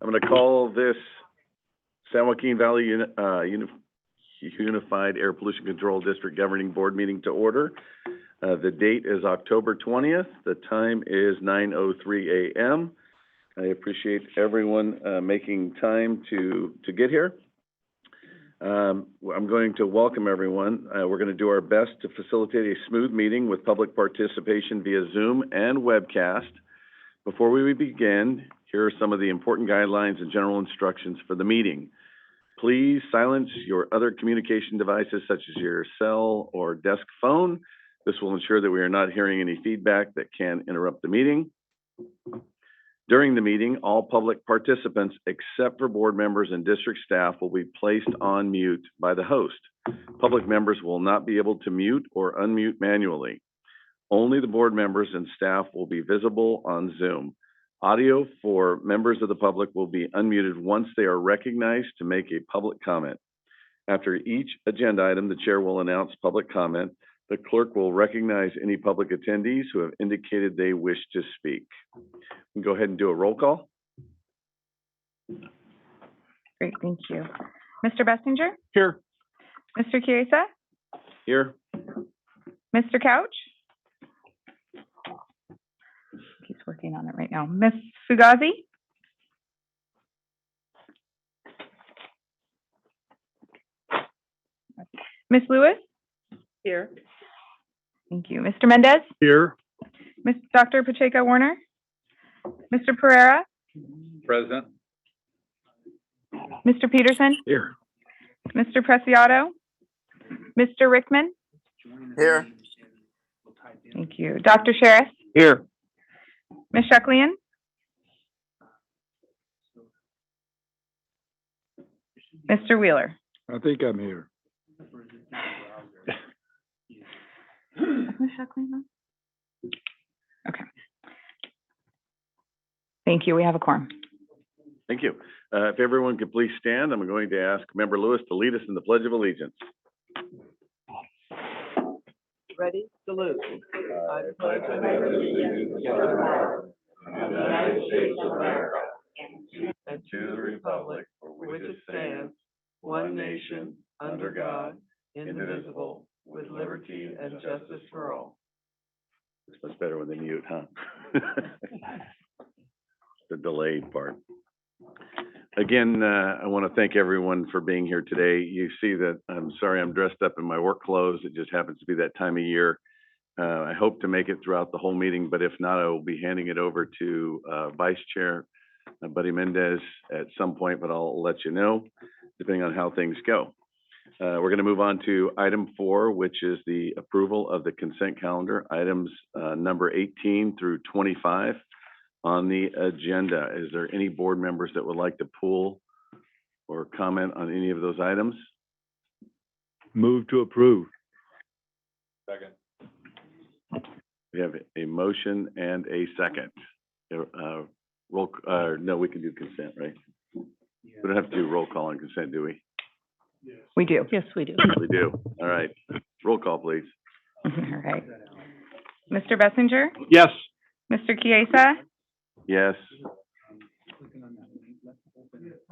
I'm going to call this San Joaquin Valley Unified Air Pollution Control District Governing Board meeting to order. The date is October 20th. The time is 9:03 a.m. I appreciate everyone making time to get here. I'm going to welcome everyone. We're going to do our best to facilitate a smooth meeting with public participation via Zoom and webcast. Before we begin, here are some of the important guidelines and general instructions for the meeting. Please silence your other communication devices such as your cell or desk phone. This will ensure that we are not hearing any feedback that can interrupt the meeting. During the meeting, all public participants, except for board members and district staff, will be placed on mute by the host. Public members will not be able to mute or unmute manually. Only the board members and staff will be visible on Zoom. Audio for members of the public will be unmuted once they are recognized to make a public comment. After each agenda item, the chair will announce public comment. The clerk will recognize any public attendees who have indicated they wish to speak. We can go ahead and do a roll call. Great, thank you. Mr. Bessinger? Here. Mr. Chiesa? Here. Mr. Couch? He's working on it right now. Ms. Fugazi? Ms. Lewis? Here. Thank you. Mr. Mendez? Here. Dr. Pacheco Warner? Mr. Pereira? Present. Mr. Peterson? Here. Mr. Preciado? Mr. Rickman? Here. Thank you. Dr. Sheriff? Here. Ms. Shucklian? Mr. Wheeler? I think I'm here. Ms. Shucklian on? Okay. Thank you. We have a quorum. Thank you. If everyone could please stand, I'm going to ask Member Lewis to lead us in the Pledge of Allegiance. Ready? Salute. I pledge allegiance to the flag of the United States of America and to the republic for which it stands, one nation, under God, indivisible, with liberty and justice for all. It's much better when they mute, huh? The delayed part. Again, I want to thank everyone for being here today. You see that I'm sorry I'm dressed up in my work clothes. It just happens to be that time of year. I hope to make it throughout the whole meeting, but if not, I will be handing it over to Vice Chair Buddy Mendez at some point, but I'll let you know depending on how things go. We're going to move on to item 4, which is the approval of the consent calendar, items number 18 through 25 on the agenda. Is there any board members that would like to pull or comment on any of those items? Move to approve. Second. We have a motion and a second. No, we can do consent, right? We don't have to do roll call on consent, do we? We do. Yes, we do. We do. All right. Roll call, please. All right. Mr. Bessinger? Yes. Mr. Chiesa? Yes.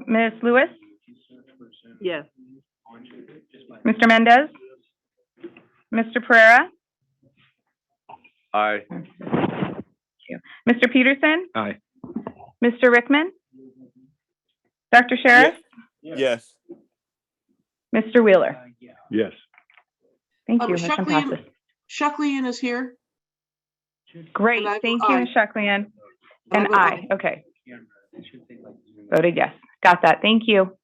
Ms. Lewis? Yes. Mr. Mendez? Mr. Pereira? Aye. Thank you. Mr. Peterson? Aye. Mr. Rickman? Dr. Sheriff? Yes. Mr. Wheeler? Yes. Thank you. Motion passes. Shucklian is here. Great. And I vote Thank you, aye. Ms. Shucklian. And vote aye. Okay. Voted yes. Got that. Thank you.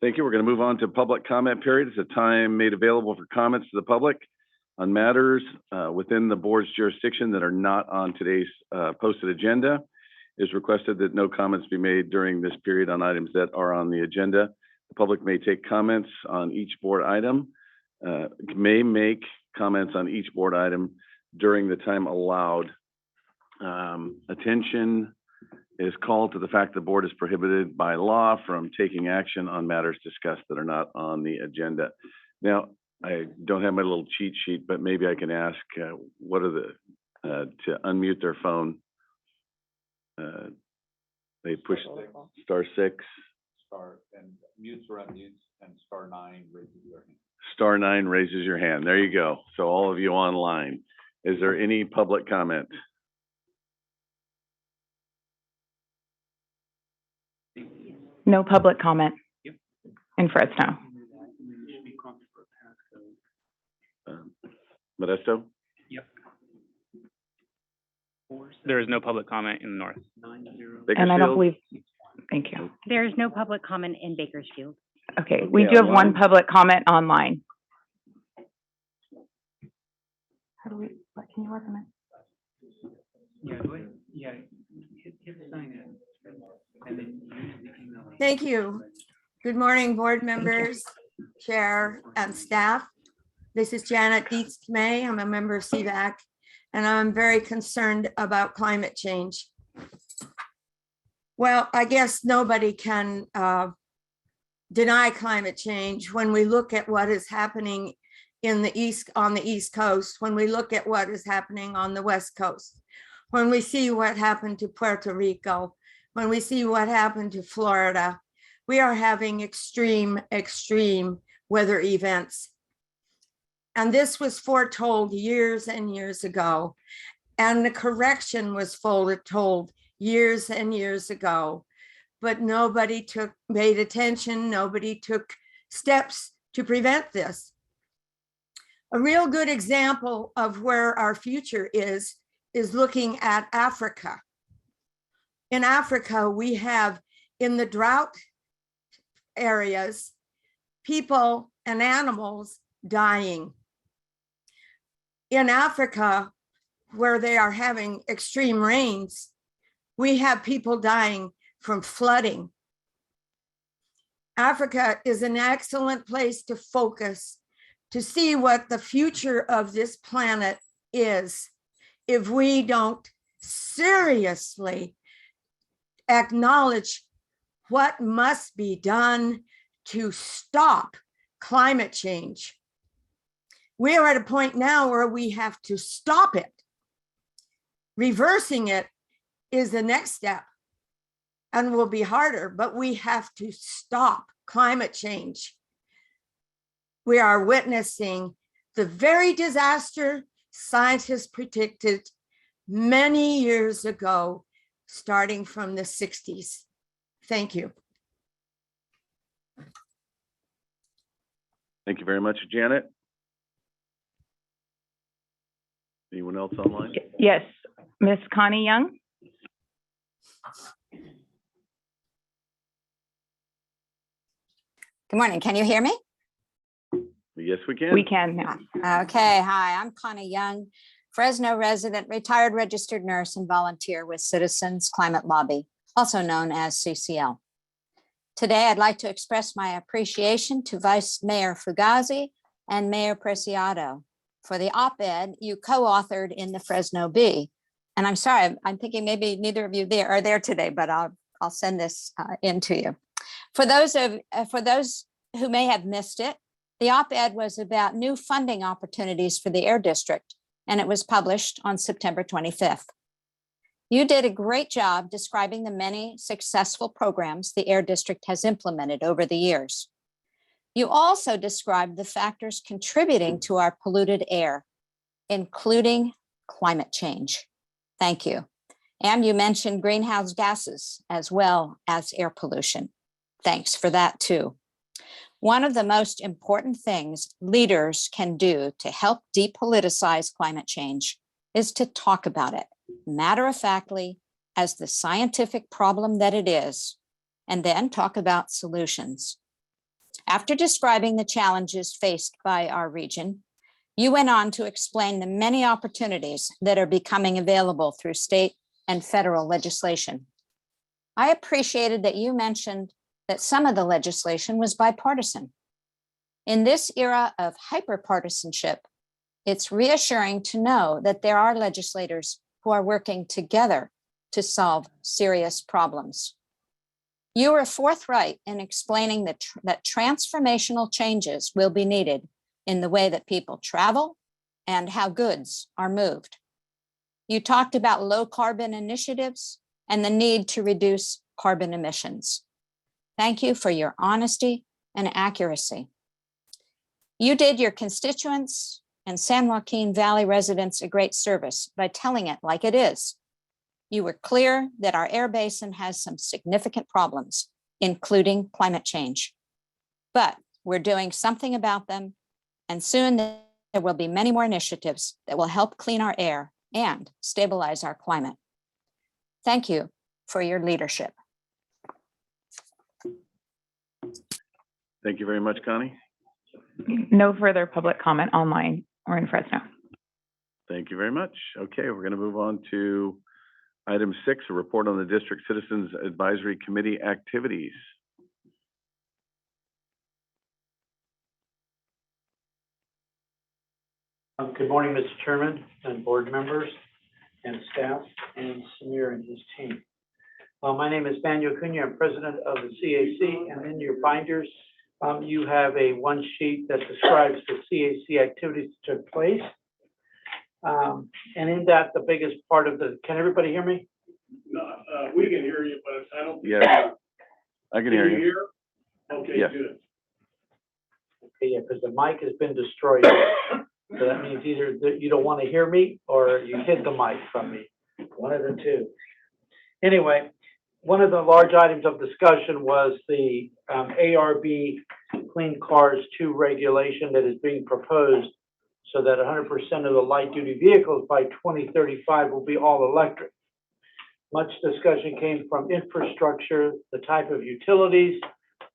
Thank you. We're going to move on to public comment period. It's a time made available for comments to the public on matters within the board's jurisdiction that are not on today's posted agenda. It is requested that no comments be made during this period on items that are on the agenda. The public may take comments on each board item, may make comments on each board item during the time allowed. Attention is called to the fact the board is prohibited by law from taking action on matters discussed that are not on the agenda. Now, I don't have my little cheat sheet, but maybe I can ask, what are the to unmute their phone. They push star 6. Star, and mutes or unmutes, and star 9 raises their hand. Star 9 raises your hand. There you go. So all of you online. Is there any public comment? No public comment in Fresno. Modesto? There is no public comment in the north. And I don't Bakersfield? believe, thank you. There is no public comment in Bakersfield. Okay, we Okay, do have one online. public comment online. How do we, what, can you recommend? Thank you. Good morning, board members, chair, and staff. This is Janet Dietz-May. I'm a member of CVAC, and I'm very concerned about climate change. Well, I guess nobody can deny climate change when we look at what is happening on the East Coast, when we look at what is happening on the West Coast, when we see what happened to Puerto Rico, when we see what happened to Florida. We are having extreme weather events. And this was foretold years and years ago. And the correction was foretold years and years ago. But nobody paid attention, nobody took steps to prevent this. A real good example of where our future is looking at Africa. In Africa, we have, in the drought areas, people and animals dying. In Africa, where they are having extreme rains, we have people dying from flooding. Africa is an excellent place to focus, to see what the future of this planet is if we don't seriously acknowledge what must be done to stop climate change. We are at a point now where we have to stop it. Reversing it is the next step and will be harder, but we have to stop climate change. We are witnessing the very disaster scientists predicted many years ago, starting from the 60s. Thank you. Thank you very much, Janet. Anyone else online? Yes, Miss Connie Young. Good morning. Can you hear me? Yes, we can. We can now. Okay. Hi, I'm Connie Young, Fresno resident, retired registered nurse and volunteer with Citizens Climate Lobby, also known as CCL. Today, I'd like to express my appreciation to Vice Mayor Fugazi and Mayor Preciado for the op-ed you co-authored in the Fresno Bee. And I'm sorry, I'm thinking maybe neither of you are there today, but I'll send this in to you. For those who may have missed it, the op-ed was about new funding opportunities for the Air District, and it was published on September 25th. You did a great job describing the many successful programs the Air District has implemented over the years. You also described the factors contributing to our polluted air, including climate change. Thank you. And you mentioned greenhouse gases as well as air pollution. Thanks for that too. One of the most important things leaders can do to help depoliticize climate change is to talk about it matter-of-factly as the scientific problem that it is, and then talk about solutions. After describing the challenges faced by our region, you went on to explain the many opportunities that are becoming available through state and federal legislation. I appreciated that you mentioned that some of the legislation was bipartisan. In this era of hyperpartisanship, it's reassuring to know that there are legislators who are working together to solve serious problems. You were forthright in explaining that transformational changes will be needed in the way that people travel and how goods are moved. You talked about low carbon initiatives and the need to reduce carbon emissions. Thank you for your honesty and accuracy. You did your constituents and San Joaquin Valley residents a great service by telling it like it is. You were clear that our air basin has some significant problems, including climate change. But we're doing something about them, and soon there will be many more initiatives that will help clean our air and stabilize our climate. Thank you for your leadership. Thank you very much, Connie. No further public comment online or in Fresno. Thank you very much. Okay, we're going to move on to item 6, a report on the District Citizens Advisory Committee activities. Good morning, Mr. Chairman and board members and staff and Samir and his team. My name is Daniel Cunha. I'm president of the CAC, and in your binders, you have a one sheet that describes the CAC activities that took place. And in that, the biggest part of can everybody hear me? No, we can hear you, but I don't. Yes, I can hear you. Hear? Okay, Yes. good. Okay, yeah, because the mic has been destroyed. So that means either that you don't want to hear me or you hid the mic from me, one of the two. Anyway, one of the large items of discussion was the ARB Clean Cars 2 regulation that is being proposed so that 100% of the light duty vehicles by 2035 will be all electric. Much discussion came from infrastructure, the type of utilities,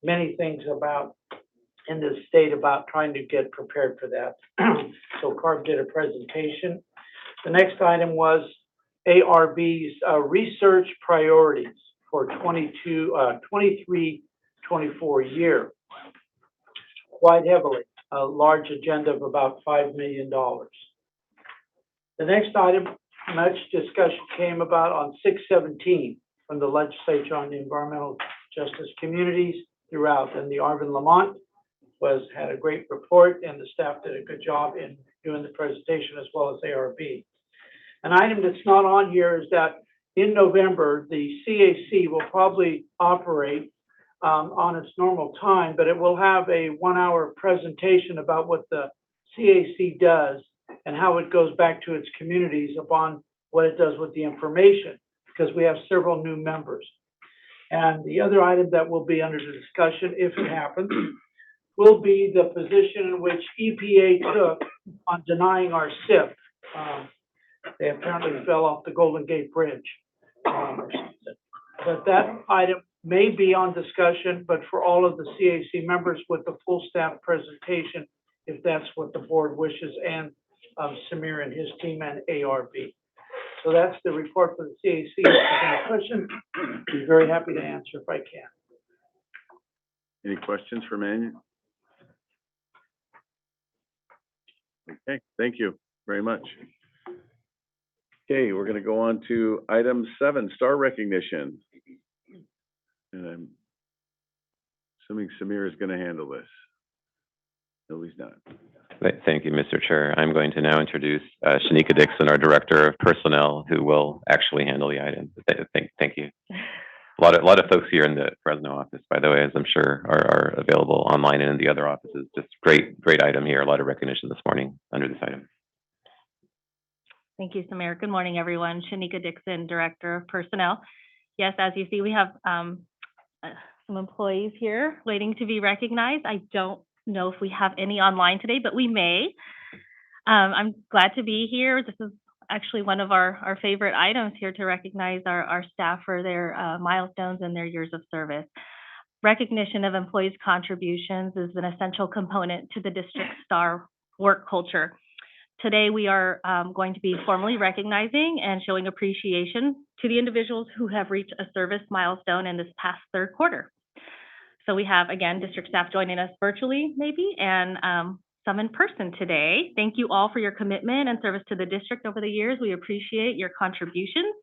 many things about in this state about trying to get prepared for that. So Carb did a presentation. The next item was ARB's research priorities for 23-24 year. Quite heavily, a large agenda of about $5 million. The next item, much discussion came about on 617 from the legislature on the environmental justice communities throughout, and the Arvin Lamont had a great report, and the staff did a good job in doing the presentation as well as ARB. An item that's not on here is that in November, the CAC will probably operate on its normal time, but it will have a 1-hour presentation about what the CAC does and how it goes back to its communities upon what it does with the information, because we have several new members. And the other item that will be under the discussion, if it happens, will be the position in which EPA took on denying our SIP. They apparently fell off the Golden Gate Bridge. But that item may be on discussion, but for all of the CAC members with the full staff presentation, if that's what the board wishes, and Samir and his team and ARB. So that's the report for the CAC. If there's any questions, I'd be very happy to answer if I can. Any questions for Manuel? Okay, thank you very much. Okay, we're going to go on to item 7, star recognition. And I'm assuming Samir is going to handle this. No, he's not. Thank you, Mr. Chair. I'm going to now introduce Shanika Dixon, our Director of Personnel, who will actually handle the item. Thank you. A lot of folks here in the Fresno office, by the way, as I'm sure are available online and in the other offices. Just great item here. A lot of recognition this morning under this item. Thank you, Samir. Good morning, everyone. Shanika Dixon, Director of Personnel. Yes, as you see, we have some employees here waiting to be recognized. I don't know if we have any online today, but we may. I'm glad to be here. This is actually one of our favorite items here, to recognize our staff for their milestones and their years of service. Recognition of employees' contributions is an essential component to the district STAR work culture. Today, we are going to be formally recognizing and showing appreciation to the individuals who have reached a service milestone in this past third quarter. So we have, again, district staff joining us virtually, maybe, and some in person today. Thank you all for your commitment and service to the district over the years. We appreciate your contributions.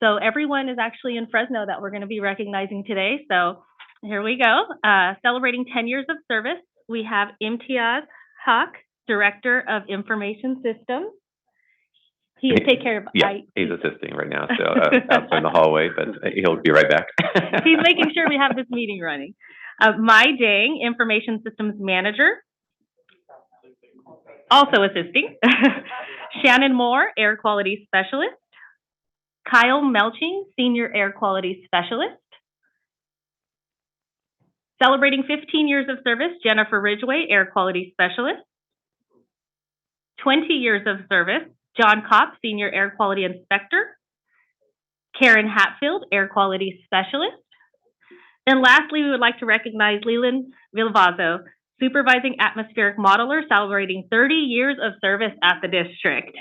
So everyone is actually in Fresno that we're going to be recognizing today. So here we go. Celebrating 10 years of service, we have Imtiaz Haq, Director of Information Systems. He take care of, Yeah, he's assisting right now, so outside in the hallway, but he'll be right back. he's making sure we have this meeting running. Mai Dang, Information Systems Manager, also assisting. Shannon Moore, Air Quality Specialist. Kyle Melching, Senior Air Quality Specialist. Celebrating 15 years of service, Jennifer Ridgway, Air Quality Specialist. 20 years of service, John Kopp, Senior Air Quality Inspector. Karen Hatfield, Air Quality Specialist. And lastly, we would like to recognize Leland Vilvazo, Supervising Atmospheric Modeler, celebrating 30 years of service at the district.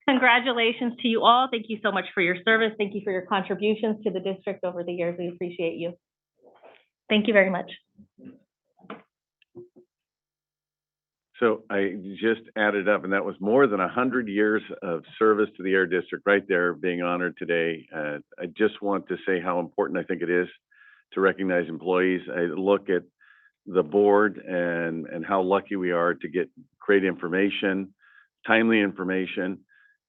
Congratulations to you all. Thank you so much for your service. Thank you for your contributions to the district over the years. We appreciate you. Thank you very much. So I just added up, and that was more than 100 years of service to the Air District right there being honored today. I just want to say how important I think it is to recognize employees. I look at the board and how lucky we are to get great information, timely information.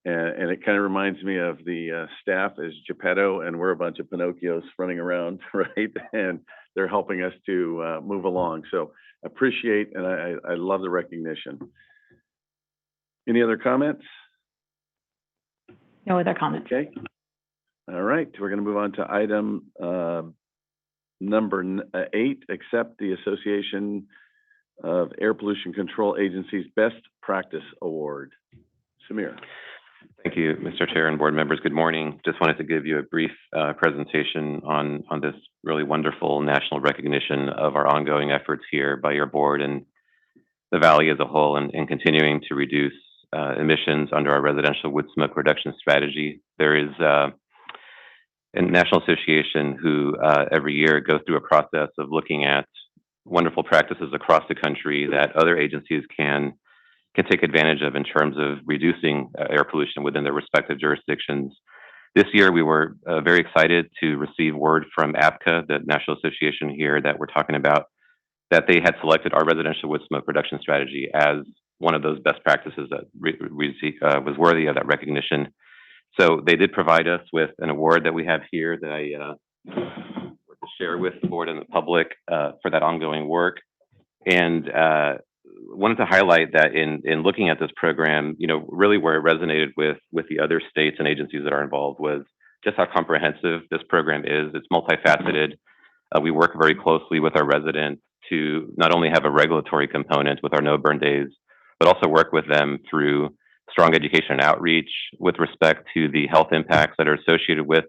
And it kind of reminds me of the staff as Geppetto, and we're a bunch of Pinocchios running around, right? And they're helping us to move along. So appreciate, and I love the recognition. Any other comments? No other comments. Okay. All right, we're going to move on to item number 8, accept the Association of Air Pollution Control Agencies Best Practice Award. Samir. Thank you, Mr. Chair and board members. Good morning. Just wanted to give you a brief presentation on this really wonderful national recognition of our ongoing efforts here by your board and the Valley as a whole in continuing to reduce emissions under our residential wood smoke reduction strategy. There is a national association who every year goes through a process of looking at wonderful practices across the country that other agencies can take advantage of in terms of reducing air pollution within their respective jurisdictions. This year, we were very excited to receive word from APCA, the national association here that we're talking about, that they had selected our residential wood smoke reduction strategy as one of those best practices that was worthy of that recognition. So they did provide us with an award that we have here that I want to share with the board and the public for that ongoing work. And wanted to highlight that in looking at this program, really where it resonated with the other states and agencies that are involved was just how comprehensive this program is. It's multifaceted. We work very closely with our residents to not only have a regulatory component with our no burn days, but also work with them through strong education and outreach with respect to the health impacts that are associated with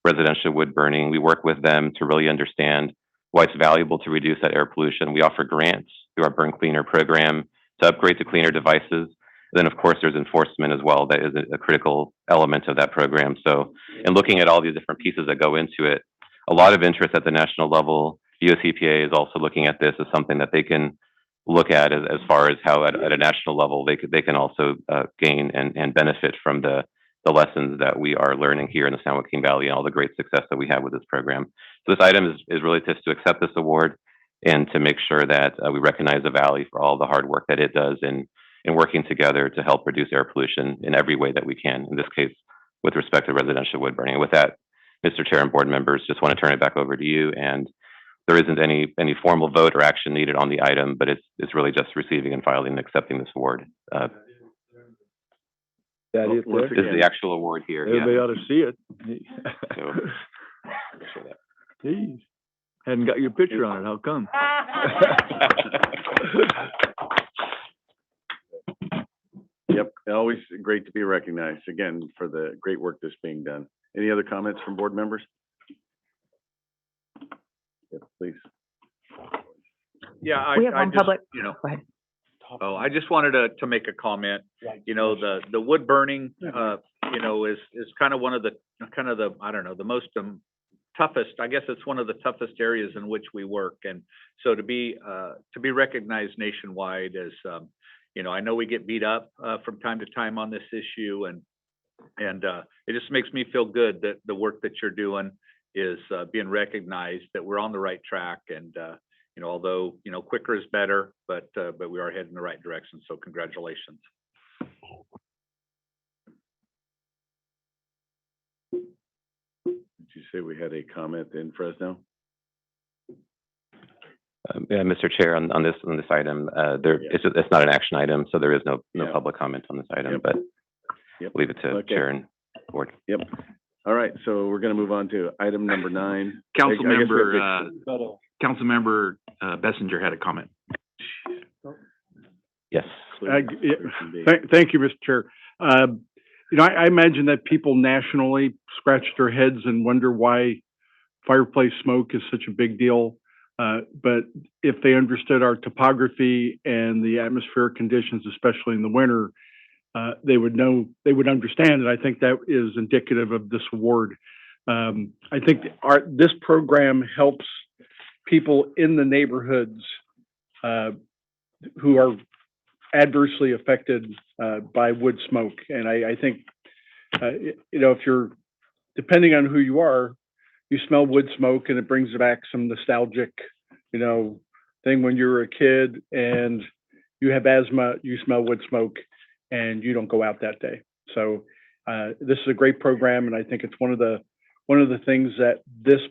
residential wood burning. We work with them to really understand why it's valuable to reduce that air pollution. We offer grants through our Burn Cleaner program to upgrade to cleaner devices. Then, of course, there's enforcement as well. That is a critical element of that program. So, in looking at all these different pieces that go into it, a lot of interest at the national level. US EPA is also looking at this as something that they can look at as far as how at a national level they can also gain and benefit from the lessons that we are learning here in the San Joaquin Valley and all the great success that we have with this program. So this item is really just to accept this award and to make sure that we recognize the Valley for all the hard work that it does in working together to help reduce air pollution in every way that we can, in this case, with respect to residential wood burning. And with that, Mr. Chair and board members, just want to turn it back over to you. And there isn't any formal vote or action needed on the item, but it's really just receiving and filing and accepting this award. That is Once there. This is the actual award here. Everybody Yeah. ought to see it. So, appreciate that. Geez, hadn't got your picture on it, how come? Yep, always great to be recognized, again, for the great work that's being done. Any other comments from board members? Yes, please. Yeah, We have I one just, public. Go ahead. Oh, I just wanted to make a comment. The wood burning, is kind of one of the, I don't know, the most toughest, I guess it's one of the toughest areas in which we work. And so to be recognized nationwide as, I know we get beat up from time to time on this issue, and it just makes me feel good that the work that you're doing is being recognized that we're on the right track. And, you know, although, you know, quicker is better, but we are heading in the right direction. So congratulations. Did you say we had a comment in Fresno? Yeah, Mr. Chair, on this item, it's not an action item, so there is no public comment on this item, Yep. but Yep. leave it to Okay. Chair and Board. Yep. All right, so we're gonna move on to item number 9. I guess we have Councilmember Bessinger had a comment. Yes. to- Thank you, Mr. Chair. You know, I imagine that people nationally scratch their heads and wonder why fireplace smoke is such a big deal. But if they understood our topography and the atmospheric conditions, especially in the winter, they would understand, and I think that is indicative of this award. I think this program helps people in the neighborhoods who are adversely affected by wood smoke. And I think, you know, if you're, depending on who you are, you smell wood smoke and it brings back some nostalgic, you know, thing when you were a kid and you have asthma, you smell wood smoke and you don't go out that day. So this is a great program, and I think it's one of the things that this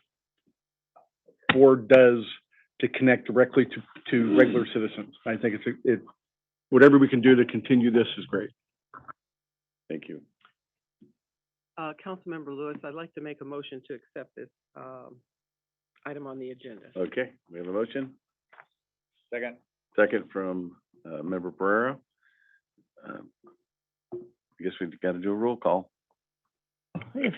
board does to connect directly to regular citizens. I think it's whatever we can do to continue this is great. Thank you. Councilmember Lewis, I'd like to make a motion to accept this item on the agenda. Okay, we have a motion. Second. Second from Member Pereira. I guess we've got to do a roll call. If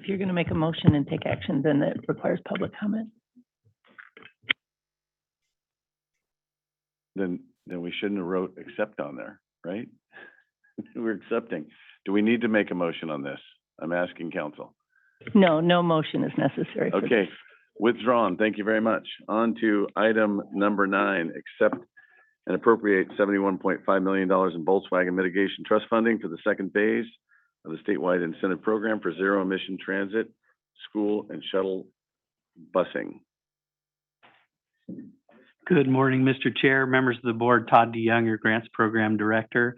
you're gonna make a motion and take action, then it requires public comment. Then we shouldn't have wrote accept on there, right? We're accepting. Do we need to make a motion on this? I'm asking council. No motion is necessary. for Okay, this. withdrawn. Thank you very much. On to item number 9, accept and appropriate $71.5 million in Volkswagen mitigation trust funding for the second phase of the statewide incentive program for zero emission transit, school and shuttle busing. Good morning, Mr. Chair, members of the board, Todd DeYoung, your Grants Program Director.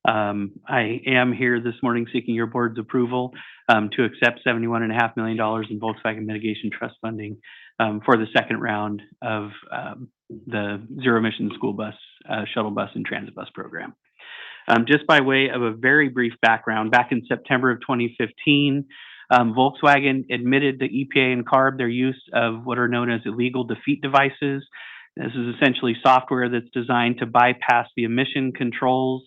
I am here this morning seeking your board's approval to accept $71.5 million in Volkswagen mitigation trust funding for the second round of the zero emission school bus, shuttle bus and transit bus program. Just by way of a very brief background, back in September of 2015, Volkswagen admitted to EPA and CARB their use of what are known as illegal defeat devices. This is essentially software that's designed to bypass the emission controls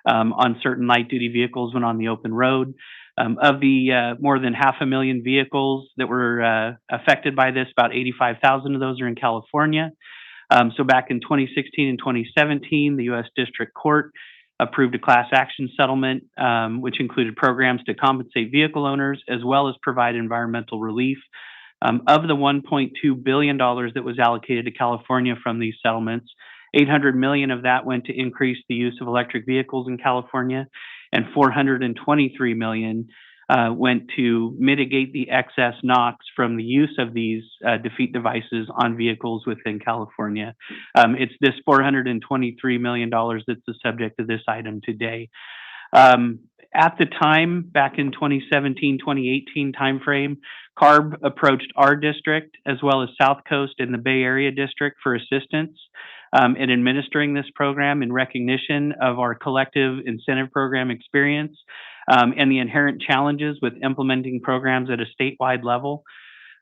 on certain light duty vehicles when on the open road. Of the more than 500,000 vehicles that were affected by this, about 85,000 of those are in California. So back in 2016 and 2017, the U.S. District Court approved a class action settlement, which included programs to compensate vehicle owners as well as provide environmental relief. Of the $1.2 billion that was allocated to California from these settlements, $800 million of that went to increase the use of electric vehicles in California, and $423 million went to mitigate the excess NOx from the use of these defeat devices on vehicles within California. It's this $423 million that's the subject of this item today. At the time, back in 2017, 2018 timeframe, CARB approached our district as well as South Coast and the Bay Area District for assistance in administering this program in recognition of our collective incentive program experience and the inherent challenges with implementing programs at a statewide level.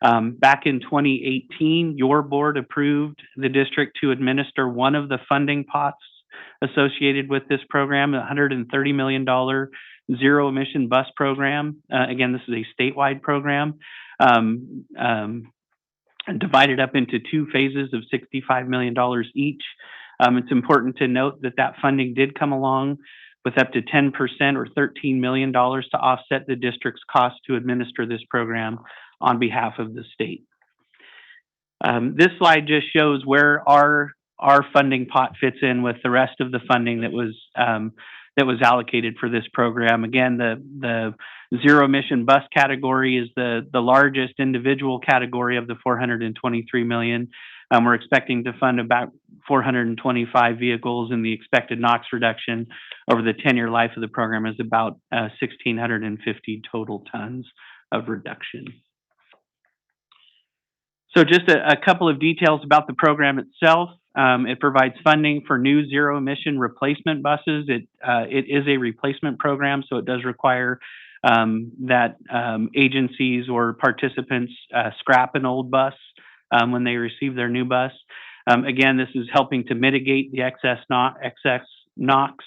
Back in 2018, your board approved the district to administer one of the funding pots associated with this program, a $130 million zero emission bus program. Again, this is a statewide program, divided up into 2 phases of $65 million each. It's important to note that that funding did come along with up to 10% or $13 million to offset the district's cost to administer this program on behalf of the state. This slide just shows where our funding pot fits in with the rest of the funding that was allocated for this program. Again, the Zero emission bus category is the largest individual category of the 423 million. We're expecting to fund about 425 vehicles, and the expected NOx reduction over the 10-year life of the program is about 1,650 total tons of reduction. So just a couple of details about the program itself. It provides funding for new zero emission replacement buses. It is a replacement program, so it does require that agencies or participants scrap an old bus when they receive their new bus. Again, this is helping to mitigate the excess NOx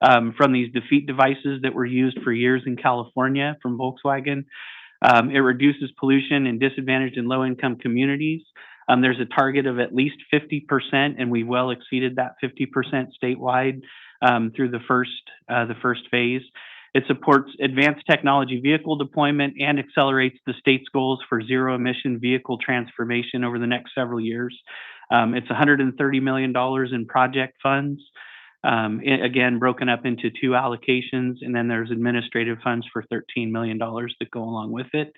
from these defeat devices that were used for years in California from Volkswagen. It reduces pollution in disadvantaged and low-income communities. There's a target of at least 50%, and we well exceeded that 50% statewide through the first phase. It supports advanced technology vehicle deployment and accelerates the state's goals for zero emission vehicle transformation over the next several years. It's $130 million in project funds, again, broken up into two allocations, and then there's administrative funds for $13 million that go along with it.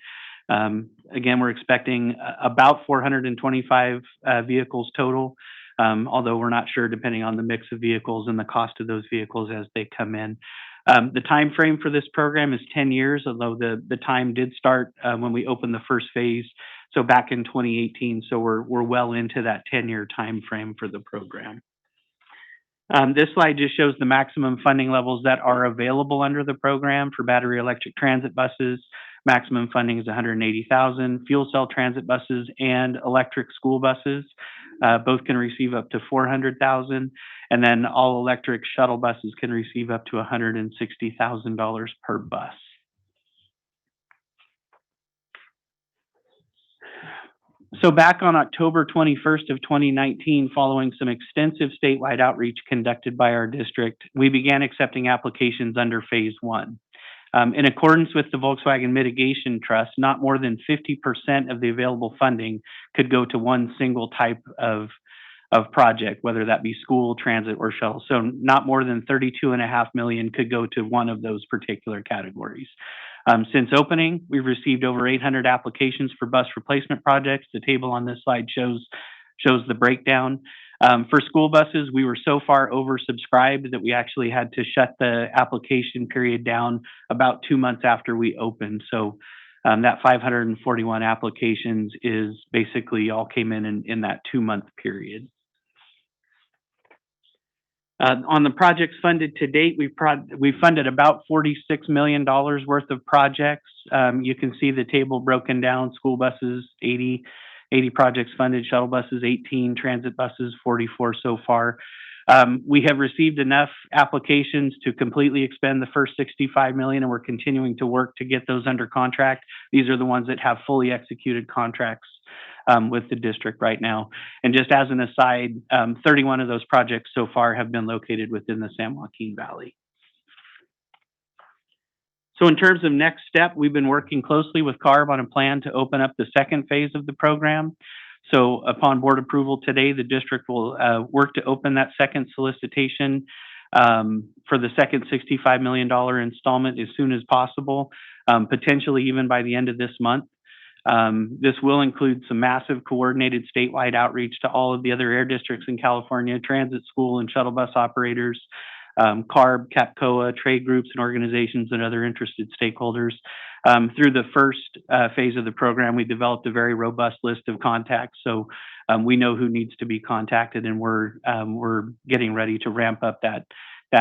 Again, we're expecting about 425 vehicles total, although we're not sure depending on the mix of vehicles and the cost of those vehicles as they come in. The time frame for this program is 10 years, although the time did start when we opened the first phase, so back in 2018. So we're well into that 10-year time frame for the program. This slide just shows the maximum funding levels that are available under the program for battery electric transit buses. Maximum funding is $180,000. Fuel cell transit buses and electric school buses both can receive up to $400,000, and then all electric shuttle buses can receive up to $160,000 per bus. So back on October 21st of 2019, following some extensive statewide outreach conducted by our district, we began accepting applications under phase one. In accordance with the Volkswagen Mitigation Trust, not more than 50% of the available funding could go to one single type of project, whether that be school, transit, or shuttle. So not more than $32.5 million could go to one of those particular categories. Since opening, we've received over 800 applications for bus replacement projects. The table on this slide shows the breakdown. For school buses, we were so far oversubscribed that we actually had to shut the application period down about 2 months after we opened. So that 541 applications is basically all came in that 2-month period. On the projects funded to date, we've funded about $46 million worth of projects. You can see the table broken down: school buses, 80 projects funded, shuttle buses, 18, transit buses, 44 so far. We have received enough applications to completely expend the first $65 million, and we're continuing to work to get those under contract. These are the ones that have fully executed contracts with the district right now. And just as an aside, 31 of those projects so far have been located within the San Joaquin Valley. So in terms of next step, we've been working closely with CARB on a plan to open up the second phase of the program. So upon board approval today, the district will work to open that second solicitation for the second $65 million installment as soon as possible, potentially even by the end of this month. This will include some massive coordinated statewide outreach to all of the other air districts in California, transit, school, and shuttle bus operators, CARB, CAPCOA, trade groups and organizations, and other interested stakeholders. Through the first phase of the program, we developed a very robust list of contacts. So we know who needs to be contacted, and we're getting ready to ramp up that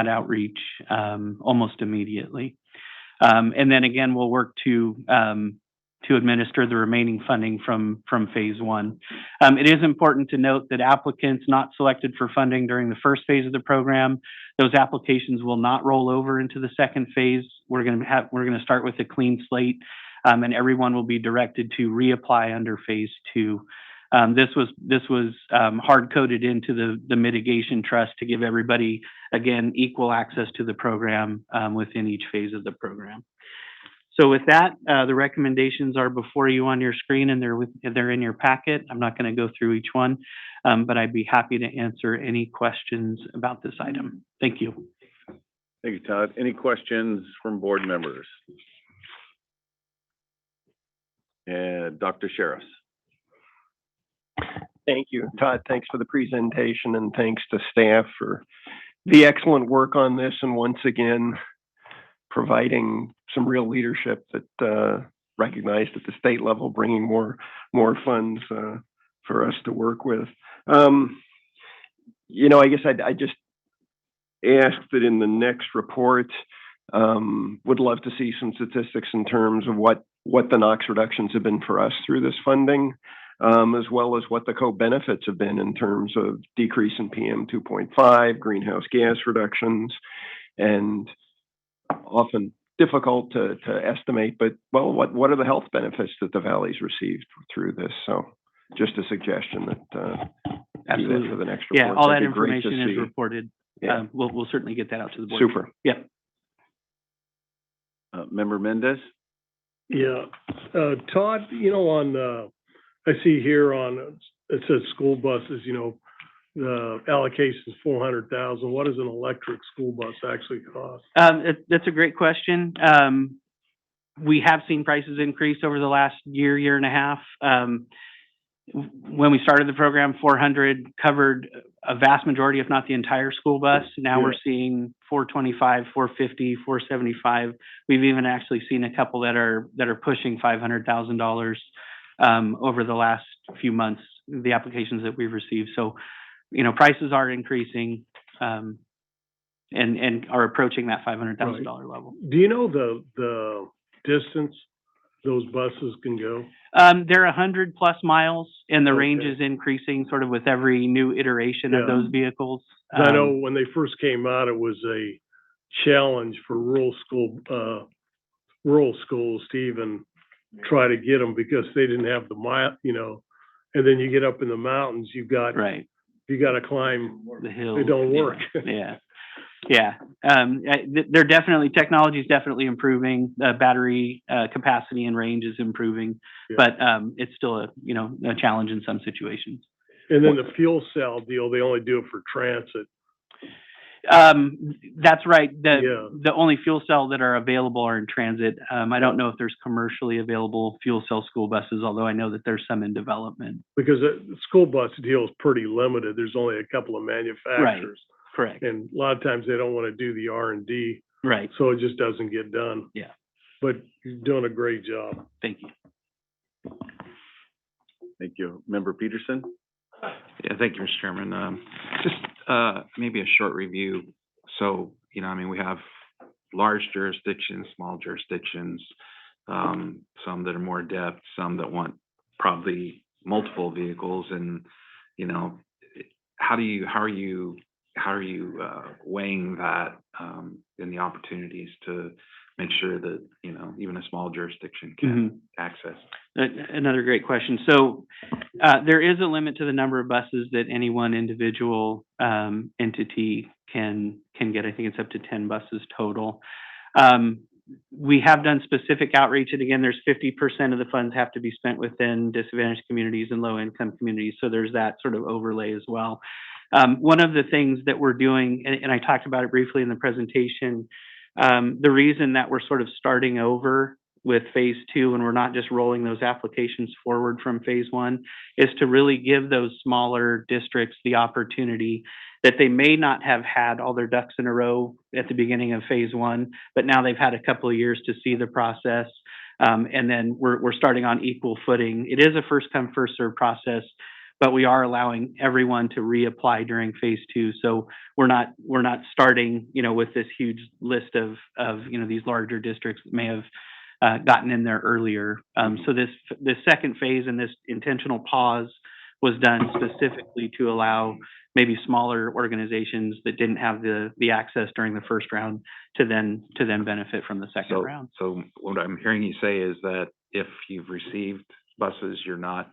outreach almost immediately. And then again, we'll work to administer the remaining funding from phase one. It is important to note that applicants not selected for funding during the first phase of the program, those applications will not roll over into the second phase. We're going to start with a clean slate, and everyone will be directed to reapply under phase two. This was hard coded into the mitigation trust to give everybody, again, equal access to the program within each phase of the program. So with that, the recommendations are before you on your screen, and they're in your packet. I'm not going to go through each one, but I'd be happy to answer any questions about this item. Thank you. Thank you, Todd. Any questions from board members? Dr. Sheriff. Thank you, Todd. Thanks for the presentation, and thanks to staff for the excellent work on this, and once again, providing some real leadership that recognized at the state level, bringing more funds for us to work with. You know, I guess I just ask that in the next report, would love to see some statistics in terms of what the NOx reductions have been for us through this funding, as well as what the co-benefits have been in terms of decrease in PM 2.5, greenhouse gas reductions, and often difficult to estimate, but well, what are the health benefits that the valley's received through this? So just a suggestion that Absolutely. for the next report. Yeah, all that That'd be great to information is see. reported. Yeah. We'll certainly get that out to the board. Super. Yeah. Member Mendez? Yeah, Todd, you know, on, I see here on, it says school buses, you know, the allocation is 400,000. What does an electric school bus actually cost? That's a great question. We have seen prices increase over the last year and a half. When we started the program, 400 covered a vast majority, if not the entire school bus. Now we're seeing 425, 450, 475. We've even actually seen a couple that are pushing $500,000 over the last few months, the applications that we've received. So, you know, prices are increasing and are approaching that $500,000 level. Do you know the distance those buses can go? They're 100+ miles, and the range is increasing sort of with every new iteration of those vehicles. I know when they first came out, it was a challenge for rural schools to even try to get them because they didn't have the mile, you know. And then you get up in the mountains, you got to climb the hill. They don't work. They're definitely, technology is definitely improving. Battery capacity and range is improving, but it's still a challenge in some situations. And then the fuel cell deal, they only do it for transit. That's right. The only fuel cell that are available are in transit. I don't know if there's commercially available fuel cell school buses, although I know that there's some in development. Because the school bus deal is pretty limited. There's only a couple of manufacturers. Correct. And a lot of times they don't want to do the R&D. Right. So it just doesn't get done. Yeah. But you're doing a great job. Thank you. Thank you. Member Peterson? Yeah, thank you, Mr. Chairman. Just maybe a short review. So, you know, I mean, we have large jurisdictions, small jurisdictions, some that are more adept, some that want probably multiple vehicles, and, you know, how are you weighing that in the opportunities to make sure that, you know, even a small jurisdiction can access? Another great question. So there is a limit to the number of buses that any one individual entity can get. I think it's up to 10 buses total. We have done specific outreach, and again, there's 50% of the funds have to be spent within disadvantaged communities and low-income communities. So there's that sort of overlay as well. One of the things that we're doing, and I talked about it briefly in the presentation, the reason that we're sort of starting over with phase 2 and we're not just rolling those applications forward from phase 1 is to really give those smaller districts the opportunity that they may not have had all their ducks in a row at the beginning of phase 1, but now they've had a couple of years to see the process. And then we're starting on equal footing. It is a first come, first served process, but we are allowing everyone to reapply during phase 2. So we're not starting, you know, with this huge list of you know, these larger districts that may have gotten in there earlier. So this second phase and this intentional pause was done specifically to allow maybe smaller organizations that didn't have the access during the first round to then benefit from the second round. So what I'm hearing you say is that if you've received buses, you're not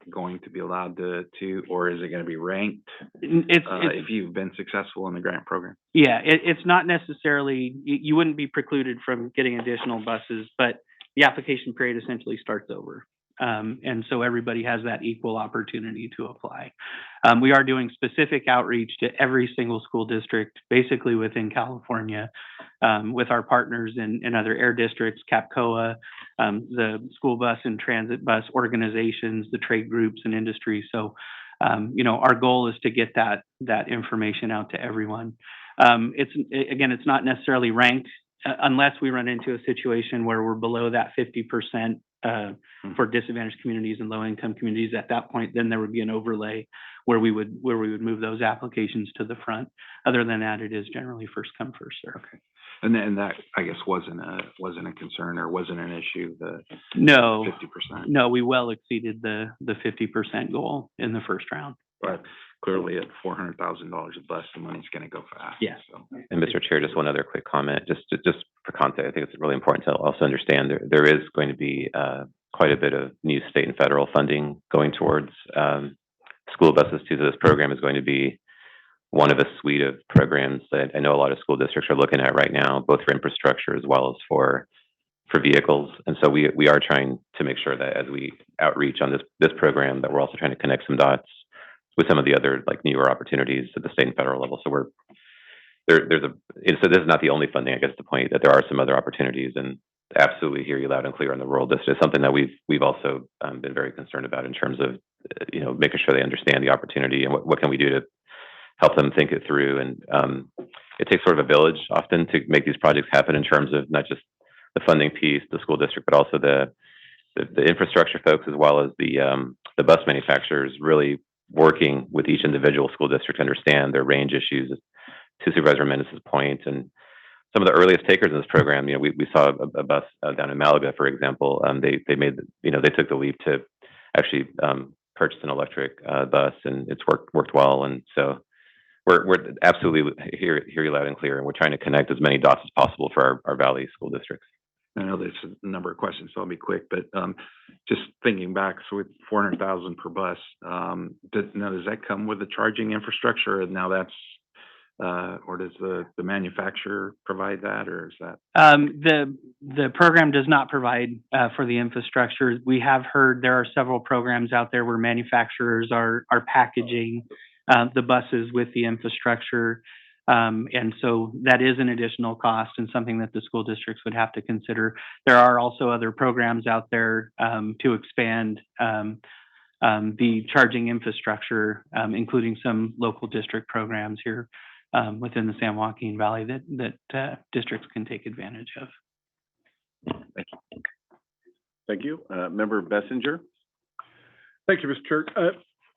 going to be allowed to, or is it going to be ranked if you've been successful in the grant program? Yeah, it's not necessarily, you wouldn't be precluded from getting additional buses, but the application period essentially starts over. And so everybody has that equal opportunity to apply. We are doing specific outreach to every single school district, basically within California, with our partners in other air districts, CAPCOA, the school bus and transit bus organizations, the trade groups and industry. So, our goal is to get that information out to everyone. It's not necessarily ranked unless we run into a situation where we're below that 50% for disadvantaged communities and low-income communities. At that point, then there would be an overlay where we would move those applications to the front. Other than that, it is generally first come, first serve. Okay. And then that, I guess, wasn't a concern or wasn't an issue, No, 50%. no, we well exceeded the 50% goal in the first round. But clearly at $400,000 a bus, the money's gonna go fast. Yeah. So. And Mr. Chair, just one other quick comment, just for context, I think it's really important to also understand there is going to be quite a bit of new state and federal funding going towards school buses too. So this program is going to be one of a suite of programs that I know a lot of school districts are looking at right now, both for infrastructure as well as for vehicles. And so we are trying to make sure that as we outreach on this program, that we're also trying to connect some dots with some of the other like newer opportunities at the state and federal level. So so this is not the only funding, I guess, the point that there are some other opportunities, and absolutely hear you loud and clear on the rural district. It's something that we've also been very concerned about in terms of making sure they understand the opportunity and what can we do to help them think it through. And it takes sort of a village often to make these projects happen in terms of not just the funding piece, the school district, but also the infrastructure folks as well as the bus manufacturers really working with each individual school district to understand their range issues. To Supervisor Mendes' point, and some of the earliest takers in this program, we saw a bus down in Malaga, for example. They made, they took the leap to actually purchase an electric bus, and it's worked well. And so we're absolutely hear you loud and clear, and we're trying to connect as many dots as possible for our Valley school districts. I know there's a number of questions, so I'll be quick, but just thinking back, so with $400,000 per bus, does that come with the charging infrastructure? And now that's, or does the manufacturer provide that, or is that? The program does not provide for the infrastructure. We have heard there are several programs out there where manufacturers are packaging the buses with the infrastructure. And so that is an additional cost and something that the school districts would have to consider. There are also other programs out there to expand the charging infrastructure, including some local district programs here within the San Joaquin Valley that districts can take advantage of. Thank you. Thank you. Member Bessinger? Thank you, Mr. Chair.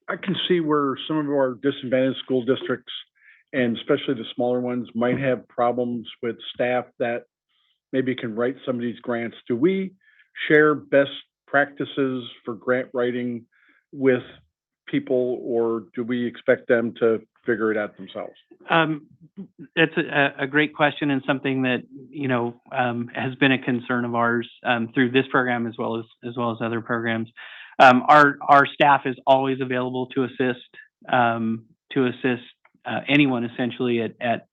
I can see where some of our disadvantaged school districts, and especially the smaller ones, might have problems with staff that maybe can write some of these grants. Do we share best practices for grant writing with people, or do we expect them to figure it out themselves? It's a great question, and something that has been a concern of ours through this program as well as other programs. Our staff is always available to assist anyone essentially at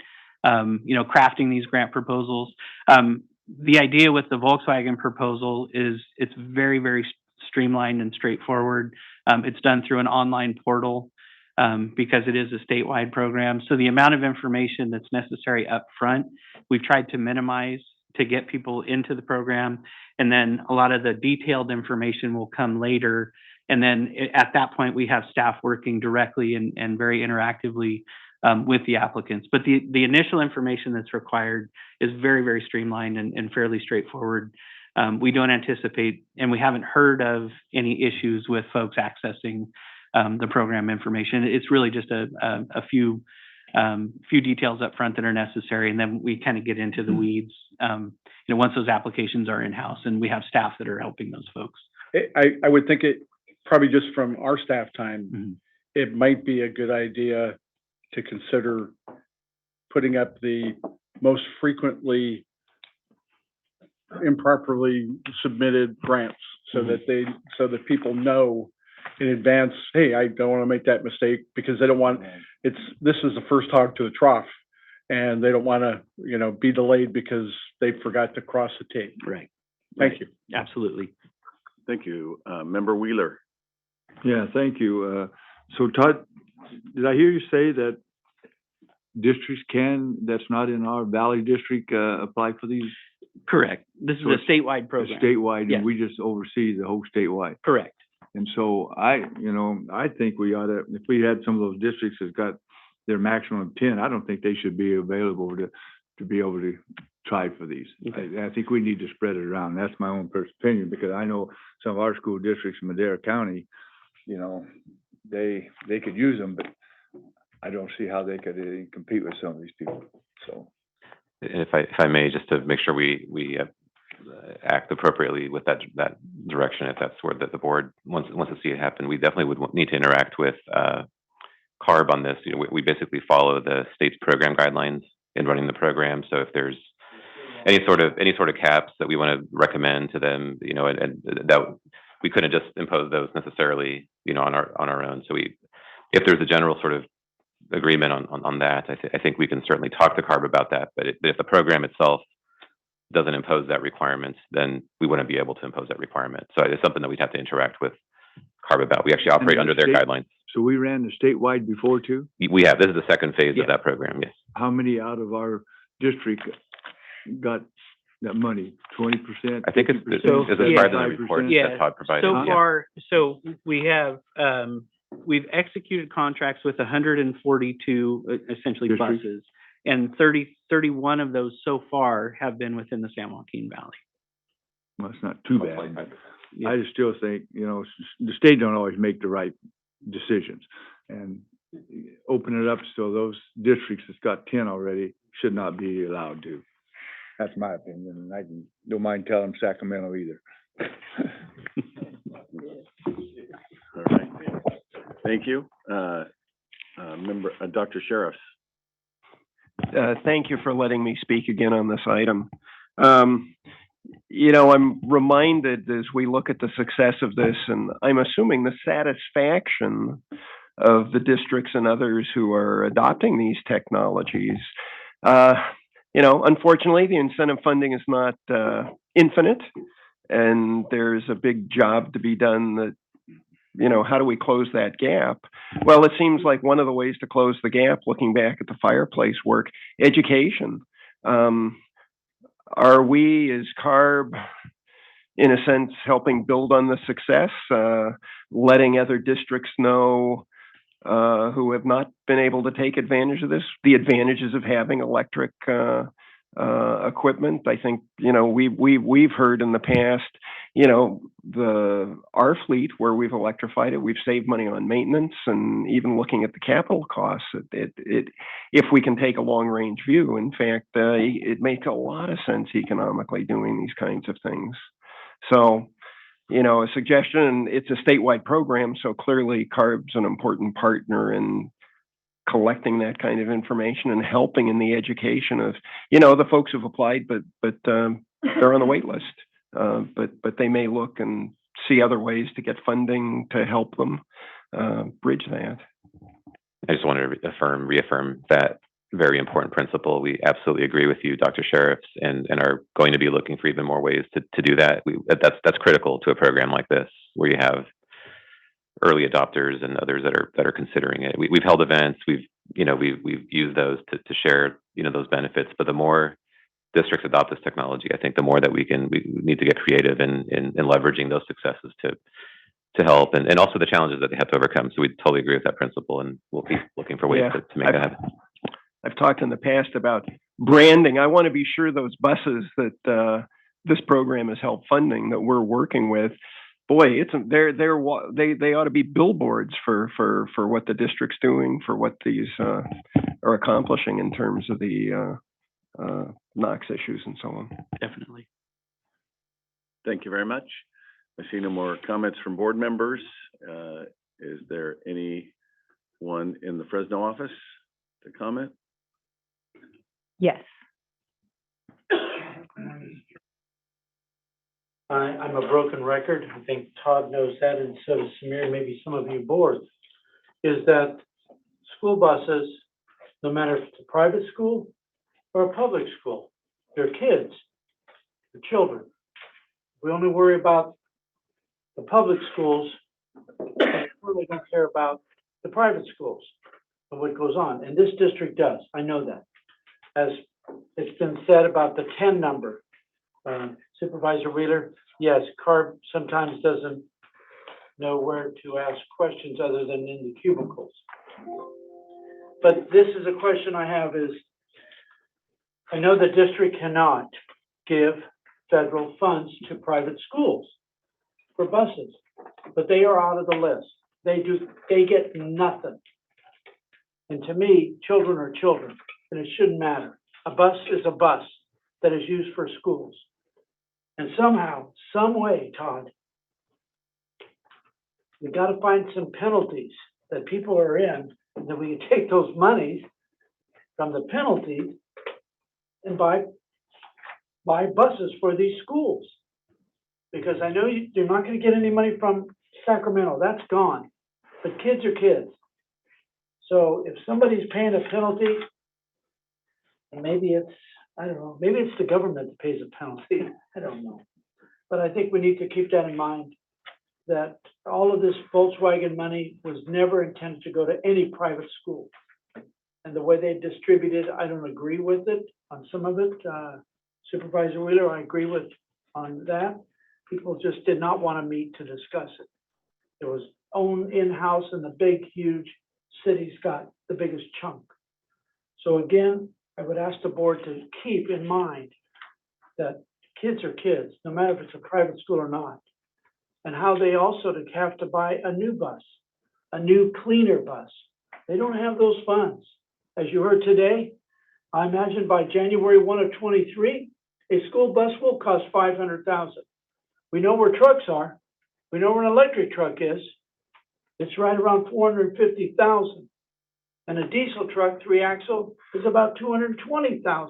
crafting these grant proposals. The idea with the Volkswagen proposal is it's very, very streamlined and straightforward. It's done through an online portal because it is a statewide program. So the amount of information that's necessary up front, we've tried to minimize to get people into the program. And then a lot of the detailed information will come later. And then at that point, we have staff working directly and very interactively with the applicants. But the initial information that's required is very, very streamlined and fairly straightforward. We don't anticipate, and we haven't heard of any issues with folks accessing the program information. It's really just a few details up front that are necessary, and then we kind of get into the weeds. Once those applications are in-house, and we have staff that are helping those folks. I would think it probably just from our staff time, it might be a good idea to consider putting up the most frequently improperly submitted grants so that people know in advance, hey, I don't want to make that mistake, because they don't want this is the first hog to the trough, and they don't want to be delayed because they forgot to cross the T. Right. Thank you. Absolutely. Thank you. Member Wheeler? Yeah, thank you. So Todd, did I hear you say that districts that's not in our valley district, apply for these? Correct. This is So a it's statewide program. Statewide, Yes. and we just oversee the whole statewide. Correct. And so I think we ought to, if we had some of those districts that's got their maximum of 10, I don't think they should be available to be able to try for these. I think we need to spread it around. That's my own personal opinion, because I know some of our school districts in Madera County, they could use them, but I don't see how they could compete with some of these people, so. And if I may, just to make sure we act appropriately with that direction, if that's where the board wants to see it happen, we definitely would need to interact with CARB on this. We basically follow the state's program guidelines in running the program. So if there's any sort of caps that we want to recommend to them, and that we couldn't just impose those necessarily, on our own. So if there's a general sort of agreement on that, I think we can certainly talk to CARB about that. But if the program itself doesn't impose that requirement, then we wouldn't be able to impose that requirement. So it's something that we'd have to interact with CARB about. We actually operate under their guidelines. So we ran the statewide before too? We have. This is the second phase of that program, yes. How many out of our district got that money? 20%? I think it's part of the report that Todd provided. So far, we have, we've executed contracts with 142 essentially Districts. buses, and 31 of those so far have been within the San Joaquin Valley. Well, it's not too bad. I just still think, the state don't always make the right decisions. And open it up so those districts that's got 10 already should not be allowed to. That's my opinion, and I don't mind telling Sacramento either. All right. Thank you. Dr. Sheriffs. Thank you for letting me speak again on this item. I'm reminded as we look at the success of this, and I'm assuming the satisfaction of the districts and others who are adopting these technologies. Unfortunately, the incentive funding is not infinite, and there's a big job to be done that, how do we close that gap? Well, it seems like one of the ways to close the gap, looking back at the fireplace work, education. Are we, as CARB, in a sense, helping build on the success, letting other districts know who have not been able to take advantage of this, the advantages of having electric equipment? I think, we've heard in the past, our fleet where we've electrified it, we've saved money on maintenance, and even looking at the capital costs, if we can take a long range view, in fact, it makes a lot of sense economically doing these kinds of things. So, a suggestion, and it's a statewide program, so clearly CARB's an important partner in collecting that kind of information and helping in the education of, the folks who've applied, but they're on the wait list. But they may look and see other ways to get funding to help them bridge that. I just wanted to reaffirm that very important principle. We absolutely agree with you, Dr. Sheriffs, and are going to be looking for even more ways to do that. That's critical to a program like this, where you have early adopters and others that are considering it. We've held events. We've used those to share those benefits. But the more districts adopt this technology, I think the more that we need to get creative in leveraging those successes to help, and also the challenges that they have to overcome. So we totally agree with that principle, and we'll keep looking for ways to make that happen. I've talked in the past about branding. I want to be sure those buses that this program has helped funding that we're working with, boy, they ought to be billboards for what the district's doing, for what these are accomplishing in terms of the NOx issues and so on. Definitely. Thank you very much. I see no more comments from board members. Is there anyone in the Fresno office to comment? Yes. I'm a broken record. I think Todd knows that, and so does Samir, maybe some of you boards, is that school buses, no matter if it's a private school or a public school, they're kids, they're children. We only worry about the public schools, we really don't care about the private schools. of what goes on, and this district does, I know that. As it's been said about the 10 number, Supervisor Wheeler, yes, CARB sometimes doesn't know where to ask questions other than in the cubicles. But this is a question I have is, I know the district cannot give federal funds to private schools for buses, but they are out of the list. They get nothing. And to me, children are children, and it shouldn't matter. A bus is a bus that is used for schools. And somehow, some way, Todd, we got to find some penalties that people are in, and then we can take those monies from the penalties and buy buses for these schools. Because I know you're not going to get any money from Sacramento, that's gone. But kids are kids. So if somebody's paying a penalty, and maybe it's, I don't know, maybe it's the government that pays a penalty, I don't know. But I think we need to keep that in mind, that all of this Volkswagen money was never intended to go to any private school. And the way they distributed, I don't agree with it on some of it. Supervisor Wheeler, I agree with on that. People just did not want to meet to discuss it. It was owned in-house, and the big, huge cities got the biggest chunk. So again, I would ask the board to keep in mind that kids are kids, no matter if it's a private school or not. And how they also have to buy a new bus, a new cleaner bus. They don't have those funds. As you heard today, I imagine by January 1 of 23, a school bus will cost $500,000. We know where trucks are. We know where an electric truck is. It's right around $450,000. And a diesel truck, 3-axle, is about $220,000.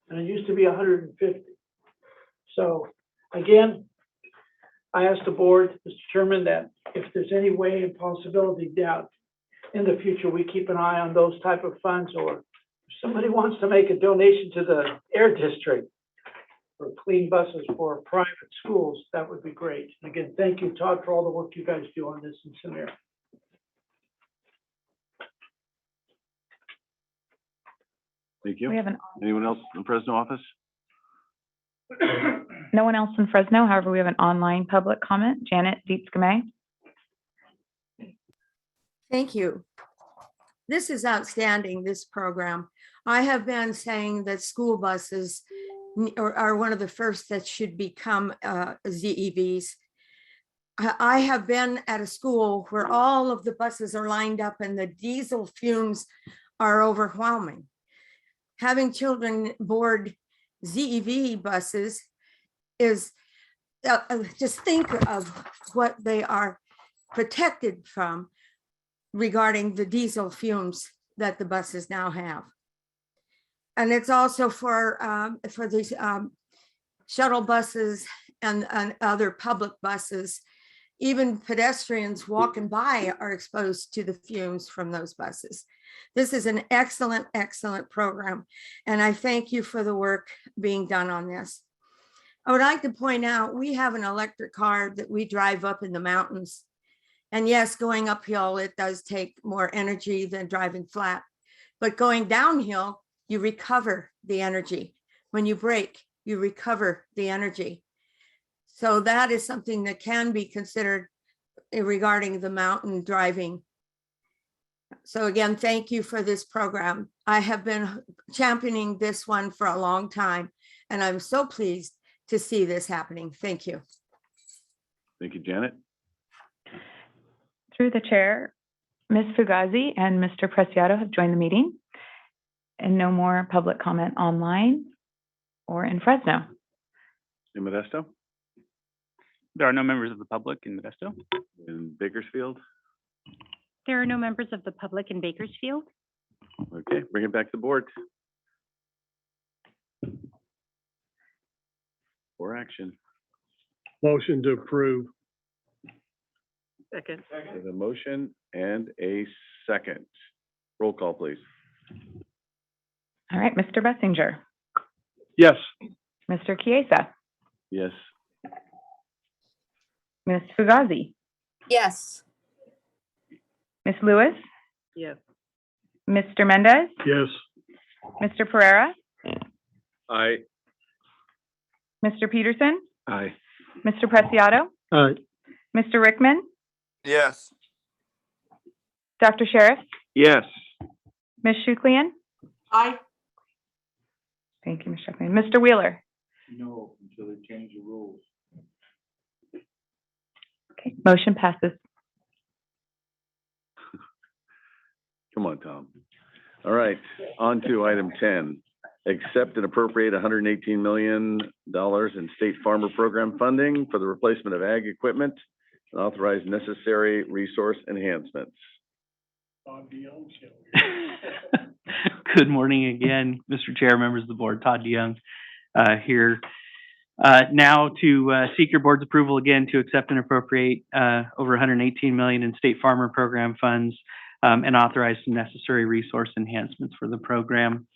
And it used to be $150,000. So again, I asked the board, Mr. Chairman, that if there's any way and possibility that in the future, we keep an eye on those type of funds, or if somebody wants to make a donation to the Air District for clean buses for private schools, that would be great. And again, thank you, Todd, for all the work you guys do on this in Samir. Thank you. We have Anyone else in the Fresno office? No one else in Fresno. However, we have an online public comment. Janet Dietz-Gamay. Thank you. This is outstanding, this program. I have been saying that school buses are one of the first that should become ZEVs. I have been at a school where all of the buses are lined up and the diesel fumes are overwhelming. Having children board ZEV buses is, just think of what they are protected from regarding the diesel fumes that the buses now have. And it's also for these shuttle buses and other public buses. Even pedestrians walking by are exposed to the fumes from those buses. This is an excellent, excellent program. And I thank you for the work being done on this. I would like to point out, we have an electric car that we drive up in the mountains. And yes, going uphill, it does take more energy than driving flat. But going downhill, you recover the energy. When you brake, you recover the energy. So that is something that can be considered regarding the mountain driving. So again, thank you for this program. I have been championing this one for a long time, and I'm so pleased to see this happening. Thank you. Thank you, Janet. Through the chair, Ms. Fugazi and Mr. Preciado have joined the meeting, and no more public comment online or in Fresno. In Modesto? There are no members of the public in Modesto. In Bakersfield? There are no members of the public in Bakersfield. Okay, bring it back to the board. For action. Motion to approve. Second. There's a motion and a second. Roll call, please. All right, Mr. Bessinger, Yes. Mr. Chiesa, Yes. Ms. Fugazi, Yes. Ms. Lewis, Yes. Mr. Mendez, Yes. Mr. Pereira, Aye. Mr. Peterson, Aye. Mr. Preciado, Aye. Mr. Rickman, Yes. Dr. Sheriff, Yes. Ms. Shuklian. Aye. Thank you, Ms. Shuklian. Mr. Wheeler. No, until they change the rules. Okay, motion passes. Come on, Tom. All right, on to item 10. Accept and appropriate $118 million in state farmer program funding for the replacement of ag equipment and authorize necessary resource enhancements. Good morning again, Mr. Chair, members of the board. Todd DeYoung here. Now to seek your board's approval again to accept and appropriate over $118 million in state farmer program funds and authorize some necessary resource enhancements for the program.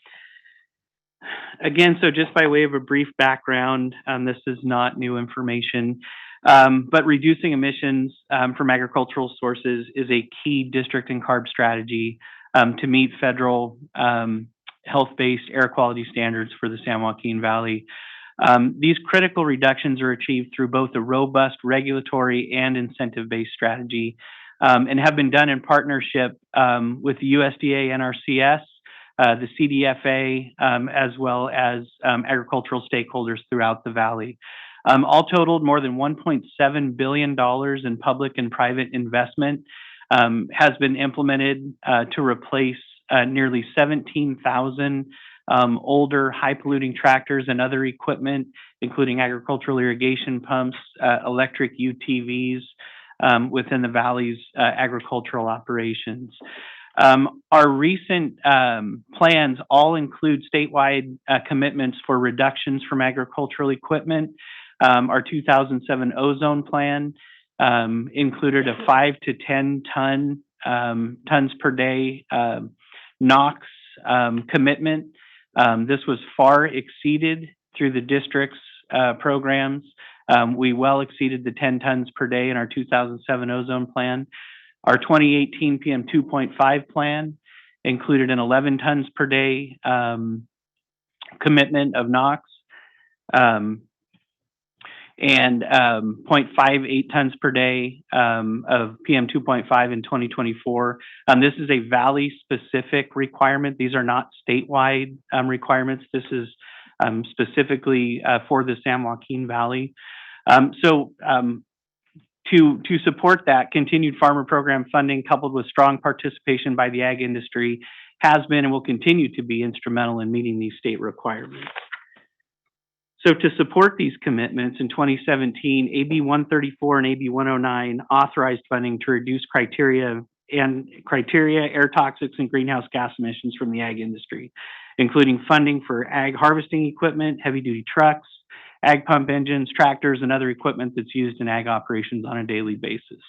Again, so just by way of a brief background, this is not new information, but reducing emissions from agricultural sources is a key district and CARB strategy to meet federal health-based air quality standards for the San Joaquin Valley. These critical reductions are achieved through both a robust regulatory and incentive-based strategy and have been done in partnership with the USDA NRCS, the CDFA, as well as agricultural stakeholders throughout the valley. All totaled, more than $1.7 billion in public and private investment has been implemented to replace nearly 17,000 older high-polluting tractors and other equipment, including agricultural irrigation pumps, electric UTVs within the valley's agricultural operations. Our recent plans all include statewide commitments for reductions from agricultural equipment. Our 2007 ozone plan included a 5 to 10 tons per day NOx commitment. This was far exceeded through the district's programs. We well exceeded the 10 tons per day in our 2007 ozone plan. Our 2018 PM 2.5 plan included an 11 tons per day commitment of NOx and 0.58 tons per day of PM 2.5 in 2024. This is a valley-specific requirement. These are not statewide requirements. This is specifically for the San Joaquin Valley. To support that, continued farmer program funding coupled with strong participation by the ag industry has been and will continue to be instrumental in meeting these state requirements. So to support these commitments, in 2017, AB 134 and AB 109 authorized funding to reduce criteria, air toxics, and greenhouse gas emissions from the ag industry, including funding for ag harvesting equipment, heavy-duty trucks, ag pump engines, tractors, and other equipment that's used in ag operations on a daily basis.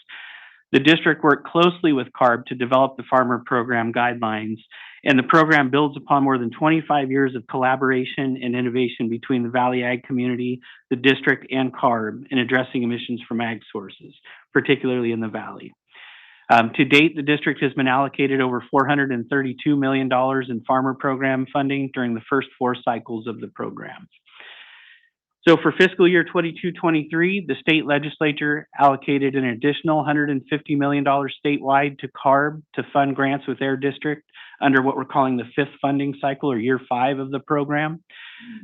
The district worked closely with CARB to develop the farmer program guidelines, and the program builds upon more than 25 years of collaboration and innovation between the Valley Ag community, the district, and CARB in addressing emissions from ag sources, particularly in the Valley. To date, the district has been allocated over $432 million in farmer program funding during the first 4 cycles of the program. So for fiscal year 22-23, the state legislature allocated an additional $150 million statewide to CARB to fund grants with their district under what we're calling the 5th funding cycle, or year 5 of the program.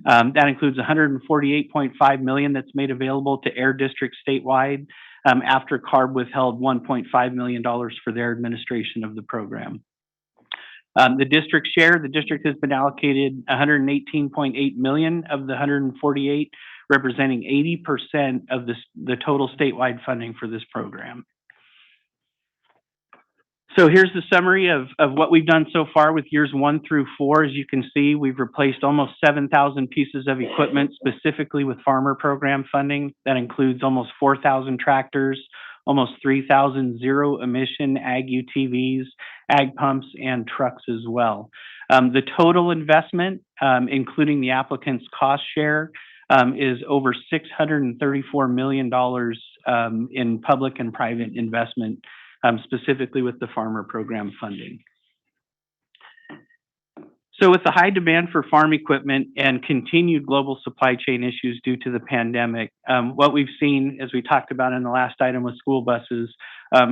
That includes $148.5 million that's made available to air districts statewide after CARB withheld $1.5 million for their administration of the program. The district share, the district has been allocated $118.8 million of the 148, representing 80% of the total statewide funding for this program. So here's the summary of what we've done so far with years 1 through 4. As you can see, we've replaced almost 7,000 pieces of equipment specifically with farmer program funding. That includes almost 4,000 tractors, almost 3,000 zero-emission ag UTVs, ag pumps, and trucks as well. The total investment, including the applicant's cost share, is over $634 million in public and private investment, specifically with the farmer program funding. So with the high demand for farm equipment and continued global supply chain issues due to the pandemic, what we've seen, as we talked about in the last item with school buses,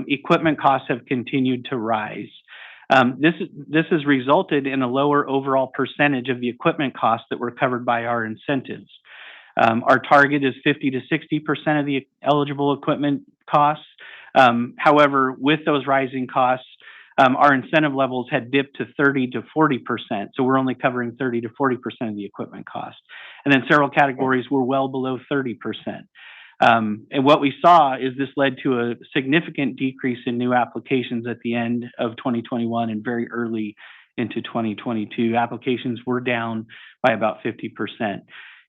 equipment costs have continued to rise. This has resulted in a lower overall percentage of the equipment costs that were covered by our incentives. Our target is 50 to 60% of the eligible equipment costs. However, with those rising costs, our incentive levels had dipped to 30 to 40%. So we're only covering 30 to 40% of the equipment cost. And then several categories were well below 30%. And what we saw is this led to a significant decrease in new applications at the end of 2021 and very early into 2022. Applications were down by about 50%.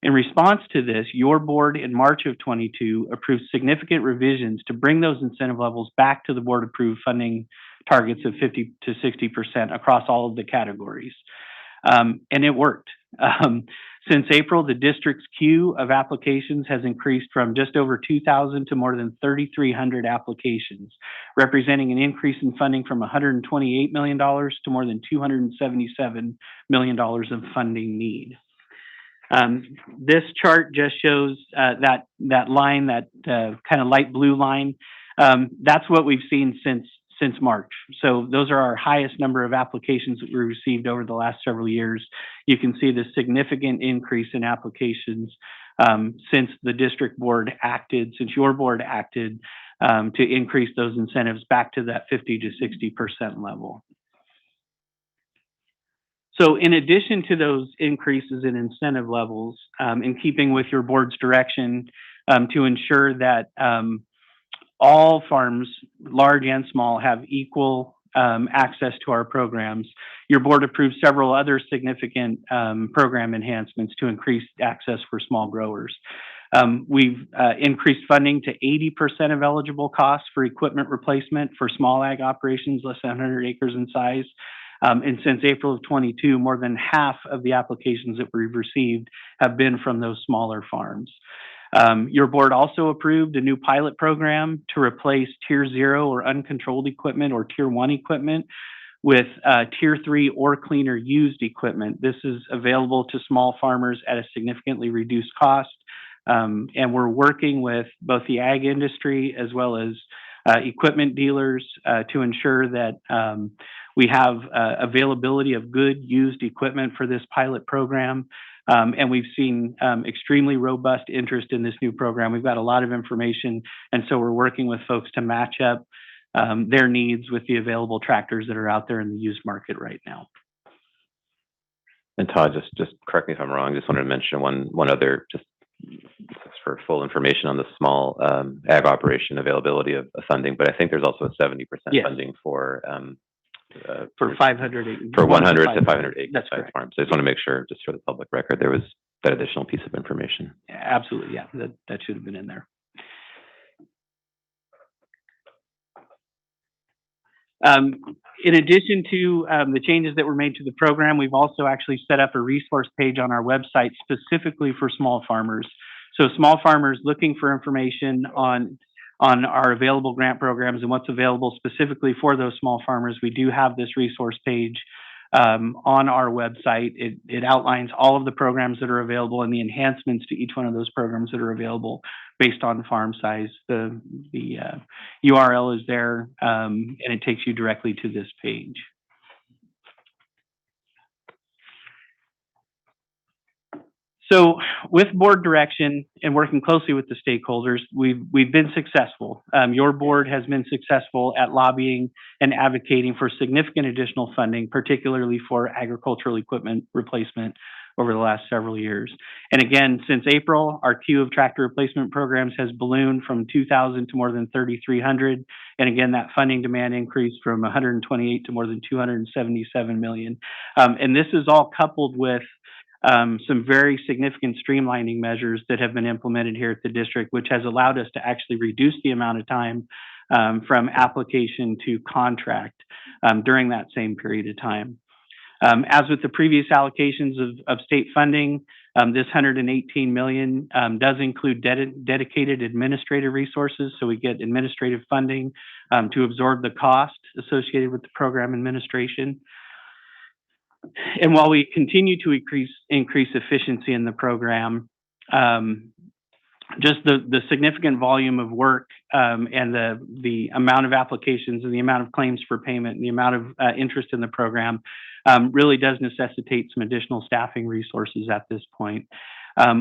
In response to this, your board in March of 22 approved significant revisions to bring those incentive levels back to the board approved funding targets of 50 to 60% across all of the categories. And it worked. Since April, the district's queue of applications has increased from just over 2,000 to more than 3,300 applications, representing an increase in funding from $128 million to more than $277 million of funding need. This chart just shows that line, that kind of light blue line. That's what we've seen since March. So those are our highest number of applications that we received over the last several years. You can see the significant increase in applications since the district board acted, since your board acted to increase those incentives back to that 50 to 60% level. So in addition to those increases in incentive levels, in keeping with your board's direction to ensure that all farms, large and small, have equal access to our programs, your board approved several other significant program enhancements to increase access for small growers. We've increased funding to 80% of eligible costs for equipment replacement for small ag operations less than 100 acres in size. And since April of 22, more than half of the applications that we've received have been from those smaller farms. Your board also approved a new pilot program to replace Tier 0 or uncontrolled equipment or Tier 1 equipment with Tier 3 or cleaner used equipment. This is available to small farmers at a significantly reduced cost. And we're working with both the ag industry as well as equipment dealers to ensure that we have availability of good used equipment for this pilot program. And we've seen extremely robust interest in this new program. We've got a lot of information, and so we're working with folks to match up their needs with the available tractors that are out there in the used market right now. And Todd, just correct me if I'm wrong, just wanted to mention one other, just for full information on the small ag operation availability of funding, but I think there's also a 70% funding for 500 for 100 to 500 acre That's size correct. farms. So I just want to make sure, just for the public record, there was that additional piece of information. Absolutely, yeah, that should have been in there. In addition to the changes that were made to the program, we've also actually set up a resource page on our website specifically for small farmers. So small farmers looking for information on our available grant programs and what's available specifically for those small farmers, we do have this resource page on our website. It outlines all of the programs that are available and the enhancements to each one of those programs that are available based on farm size. The URL is there, and it takes you directly to this page. So with board direction and working closely with the stakeholders, we've been successful. Your board has been successful at lobbying and advocating for significant additional funding, particularly for agricultural equipment replacement over the last several years. And again, since April, our queue of tractor replacement programs has ballooned from 2,000 to more than 3,300. And again, that funding demand increased from 128 to more than 277 million. And this is all coupled with some very significant streamlining measures that have been implemented here at the district, which has allowed us to actually reduce the amount of time from application to contract during that same period of time. As with the previous allocations of state funding, this $118 million does include dedicated administrative resources, so we get administrative funding to absorb the cost associated with the program administration. And while we continue to increase efficiency in the program, just the significant volume of work and the amount of applications and the amount of claims for payment and the amount of interest in the program really does necessitate some additional staffing resources at this point.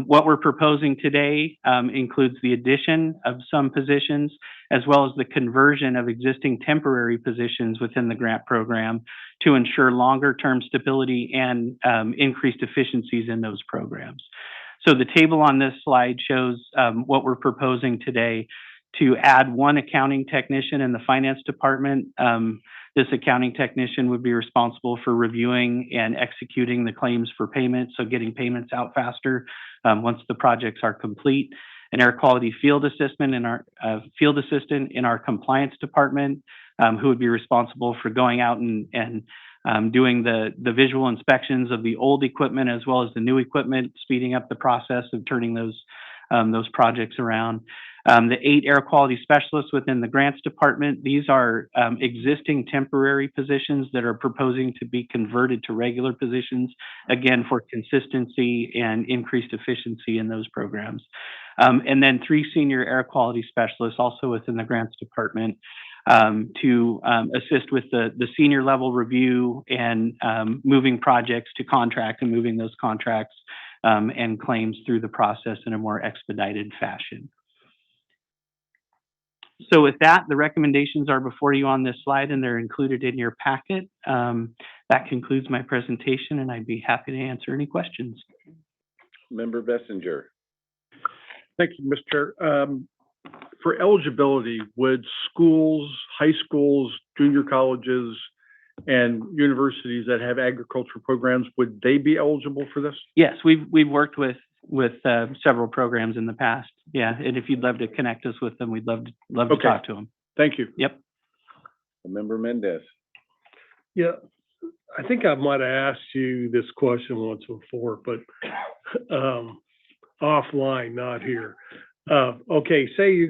What we're proposing today includes the addition of some positions, as well as the conversion of existing temporary positions within the grant program to ensure longer-term stability and increased efficiencies in those programs. So the table on this slide shows what we're proposing today to add one accounting technician in the finance department. This accounting technician would be responsible for reviewing and executing the claims for payment, so getting payments out faster once the projects are complete. An air quality field assistant in our compliance department, who would be responsible for going out and doing the visual inspections of the old equipment as well as the new equipment, speeding up the process of turning those projects around. The 8 air quality specialists within the grants department, these are existing temporary positions that are proposing to be converted to regular positions, again, for consistency and increased efficiency in those programs. And then 3 senior air quality specialists also within the grants department to assist with the senior level review and moving projects to contract and moving those contracts and claims through the process in a more expedited fashion. So with that, the recommendations are before you on this slide and they're included in your packet. That concludes my presentation and I'd be happy to answer any questions. Member Bessinger. Thank you, Mr. Chair. For eligibility, would schools, high schools, junior colleges, and universities that have agriculture programs, would they be eligible for this? Yes, we've worked with several programs in the past. Yeah, and if you'd love to connect us with them, we'd love to talk to them. Thank you. Yep. Member Mendez. Yeah, I think I might have asked you this question once before, but offline, not here. Okay, say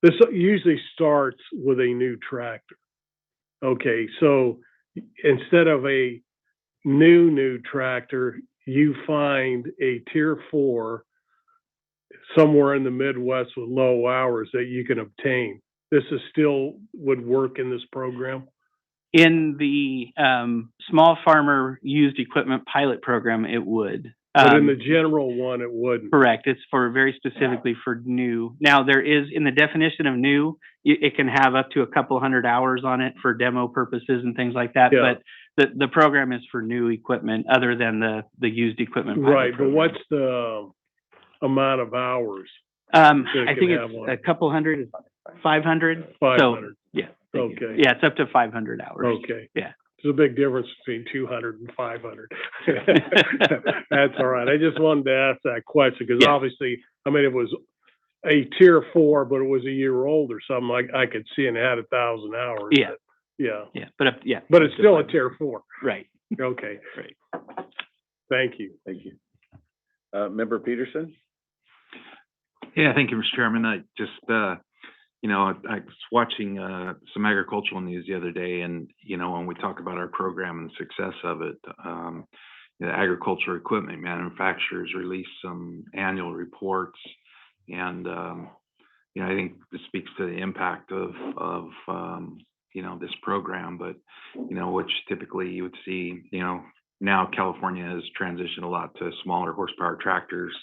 this usually starts with a new tractor. Okay, so instead of a new tractor, you find a tier 4 somewhere in the Midwest with low hours that you can obtain. This is still would work in this program? In the small farmer used equipment pilot program, it would. But in the general one, it wouldn't. Correct. It's for very specifically for new. Now, there is, in the definition of new, it can have up to a couple hundred hours on it for demo purposes and things like that. Yeah. But the program is for new equipment other than the used equipment pilot Right, program. but what's the amount of hours? I can think have it's one? a couple hundred, 500. 500. So, yeah. Okay. Yeah, it's up to 500 hours. Okay. Yeah. There's a big difference between 200 and 500. That's all right. I just wanted to ask that question because Yeah. obviously, I mean, it was a tier 4, but it was a year old or something. I could see and it had 1,000 hours. Yeah. but- yeah. Yeah. But it's still a tier 4. Right. Okay. Right. Thank you. Thank you. Member Peterson? Yeah, thank you, Mr. Chairman. I just, I was watching some agricultural news the other day, and when we talk about our program and the success of it, the agriculture equipment manufacturers release some annual reports, and I think this speaks to the impact of this program. But which typically you would see, now California has transitioned a lot to smaller horsepower tractors.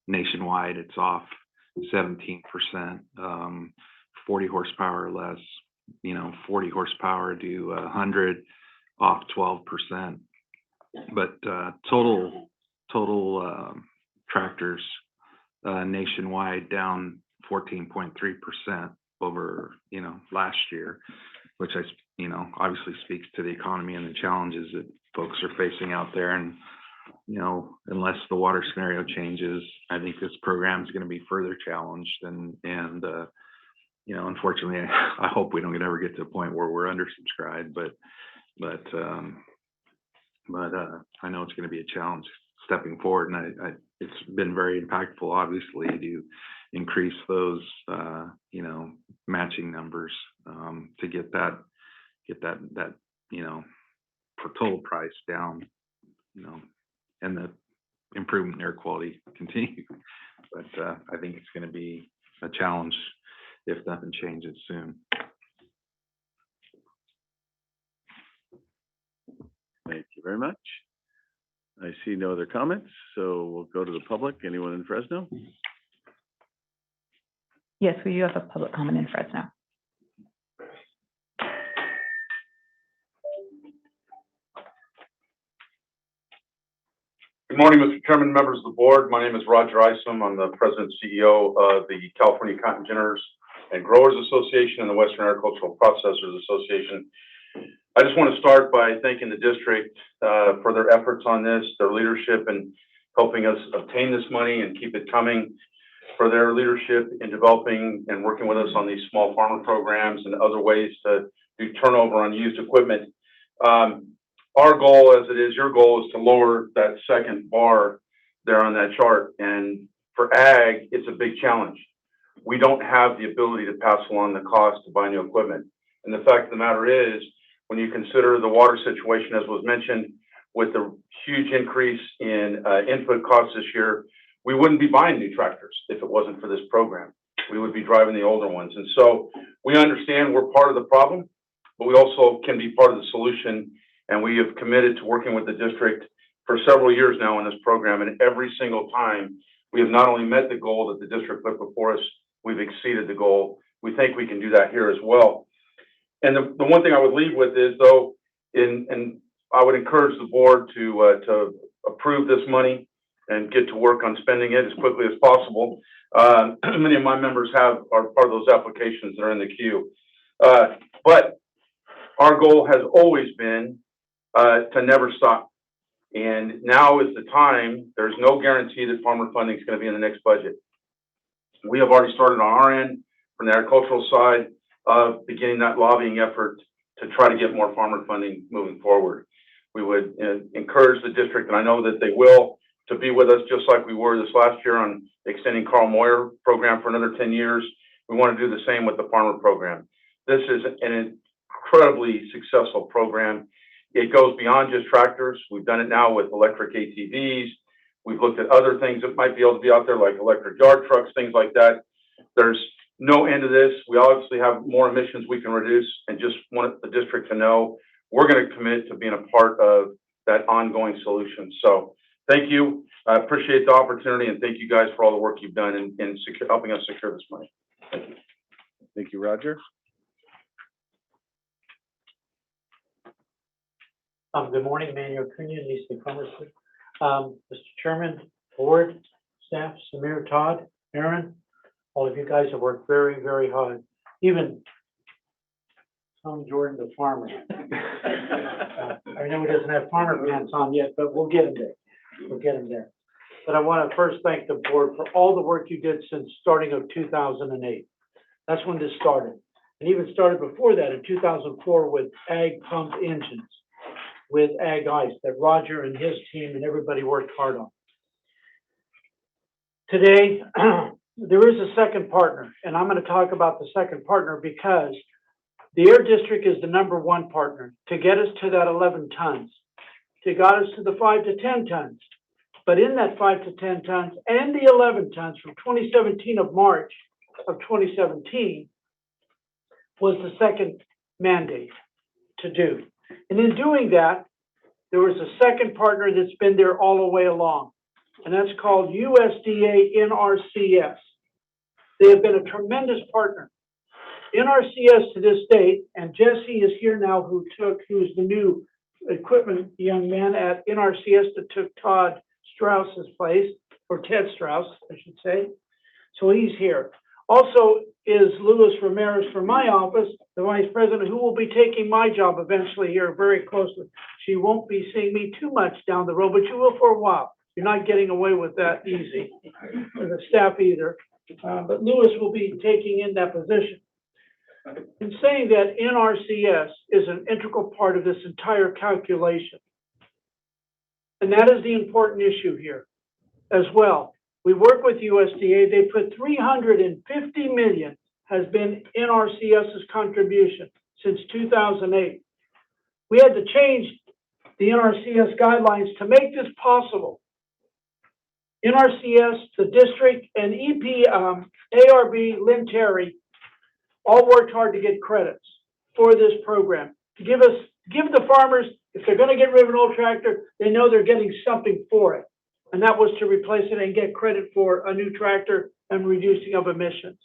Nationwide, it's off 17%. 40 horsepower or less, 40 horsepower to 100, off 12%. But total tractors nationwide down 14.3% over last year, which obviously speaks to the economy and the challenges that folks are facing out there. And unless the water scenario changes, I think this program is going to be further challenged. And unfortunately, I hope we don't ever get to a point where we're undersubscribed, but I know it's going to be a challenge stepping forward. And it's been very impactful, obviously, to increase those, matching numbers to get that for total price down, and the improvement in air quality continue. But I think it's going to be a challenge if nothing changes soon. Thank you very much. I see no other comments, so we'll go to the public. Anyone in Fresno? Yes, we do have a public comment in Fresno. Good morning, Mr. Chairman, members of the board. My name is Roger Isom. I'm the president and CEO of the California Cotton Ginners and Growers Association and the Western Agricultural Processors Association. I just want to start by thanking the district for their efforts on this, their leadership in helping us obtain this money and keep it coming, for their leadership in developing and working with us on these small farmer programs and other ways to do turnover on used equipment. Our goal, as it is your goal, is to lower that second bar there on that chart. And for ag, it's a big challenge. We don't have the ability to pass along the cost to buy new equipment. And the fact of the matter is, when you consider the water situation, as was mentioned, with the huge increase in input costs this year, we wouldn't be buying new tractors if it wasn't for this program. We would be driving the older ones. And so we understand we're part of the problem, but we also can be part of the solution. And we have committed to working with the district for several years now on this program. And every single time, we have not only met the goal that the district put before us, we've exceeded the goal. We think we can do that here as well. And the one thing I would leave with is, though, and I would encourage the board to approve this money and get to work on spending it as quickly as possible. Many of my members are part of those applications that are in the queue. But our goal has always been to never stop. And now is the time. There's no guarantee that farmer funding is going to be in the next budget. We have already started on our end from the agricultural side of beginning that lobbying effort to try to get more farmer funding moving forward. We would encourage the district, and I know that they will, to be with us just like we were this last year on extending Carl Moyer program for another 10 years. We want to do the same with the farmer program. This is an incredibly successful program. It goes beyond just tractors. We've done it now with electric ATVs. We've looked at other things that might be able to be out there, like electric yard trucks, things like that. There's no end to this. We obviously have more emissions we can reduce, and just want the district to know we're going to commit to being a part of that ongoing solution. So thank you. I appreciate the opportunity, and thank you guys for all the work you've done in helping us secure this money. Thank you. Thank you, Roger. Good morning, Manuel Cunha, East Commerce. Mr. Chairman, board, staff, Samir, Todd, Aaron, all of you guys have worked very, very hard. Even Tom Jordan, the farmer. I know he doesn't have farmer pants on yet, but we'll get him there. We'll get him there. But I want to first thank the board for all the work you did since starting of 2008. That's when this started. And even started before that in 2004 with ag pump engines, with Ag Ice that Roger and his team and everybody worked hard on. Today, there is a second partner, and I'm going to talk about the second partner because the Air District is the #1 partner to get us to that 11 tons, to get us to the 5 to 10 tons. But in that 5 to 10 tons and the 11 tons from 2017 of March of 2017 was the second mandate to do. And in doing that, there was a second partner that's been there all the way along, and that's called USDA NRCS. They have been a tremendous partner. NRCS to this date, and Jesse is here now, who's the new equipment young man at NRCS that took Todd Strauss's place, or Ted Strauss, I should say. So he's here. Also is Luis Ramirez from my office, the vice president, who will be taking my job eventually here very closely. She won't be seeing me too much down the road, but you will for a while. You're not getting away with that easy, or the staff either. But Luis will be taking in that position. In saying that, NRCS is an integral part of this entire calculation. And that is the important issue here as well. We work with USDA. They put $350 million has been NRCS's contribution since 2008. We had to change the NRCS guidelines to make this possible. NRCS, the district, and ARB, Lynn Terry, all worked hard to get credits for this program. To give the farmers, if they're gonna get rid of an old tractor, they know they're getting something for it. And that was to replace it and get credit for a new tractor and reducing of emissions.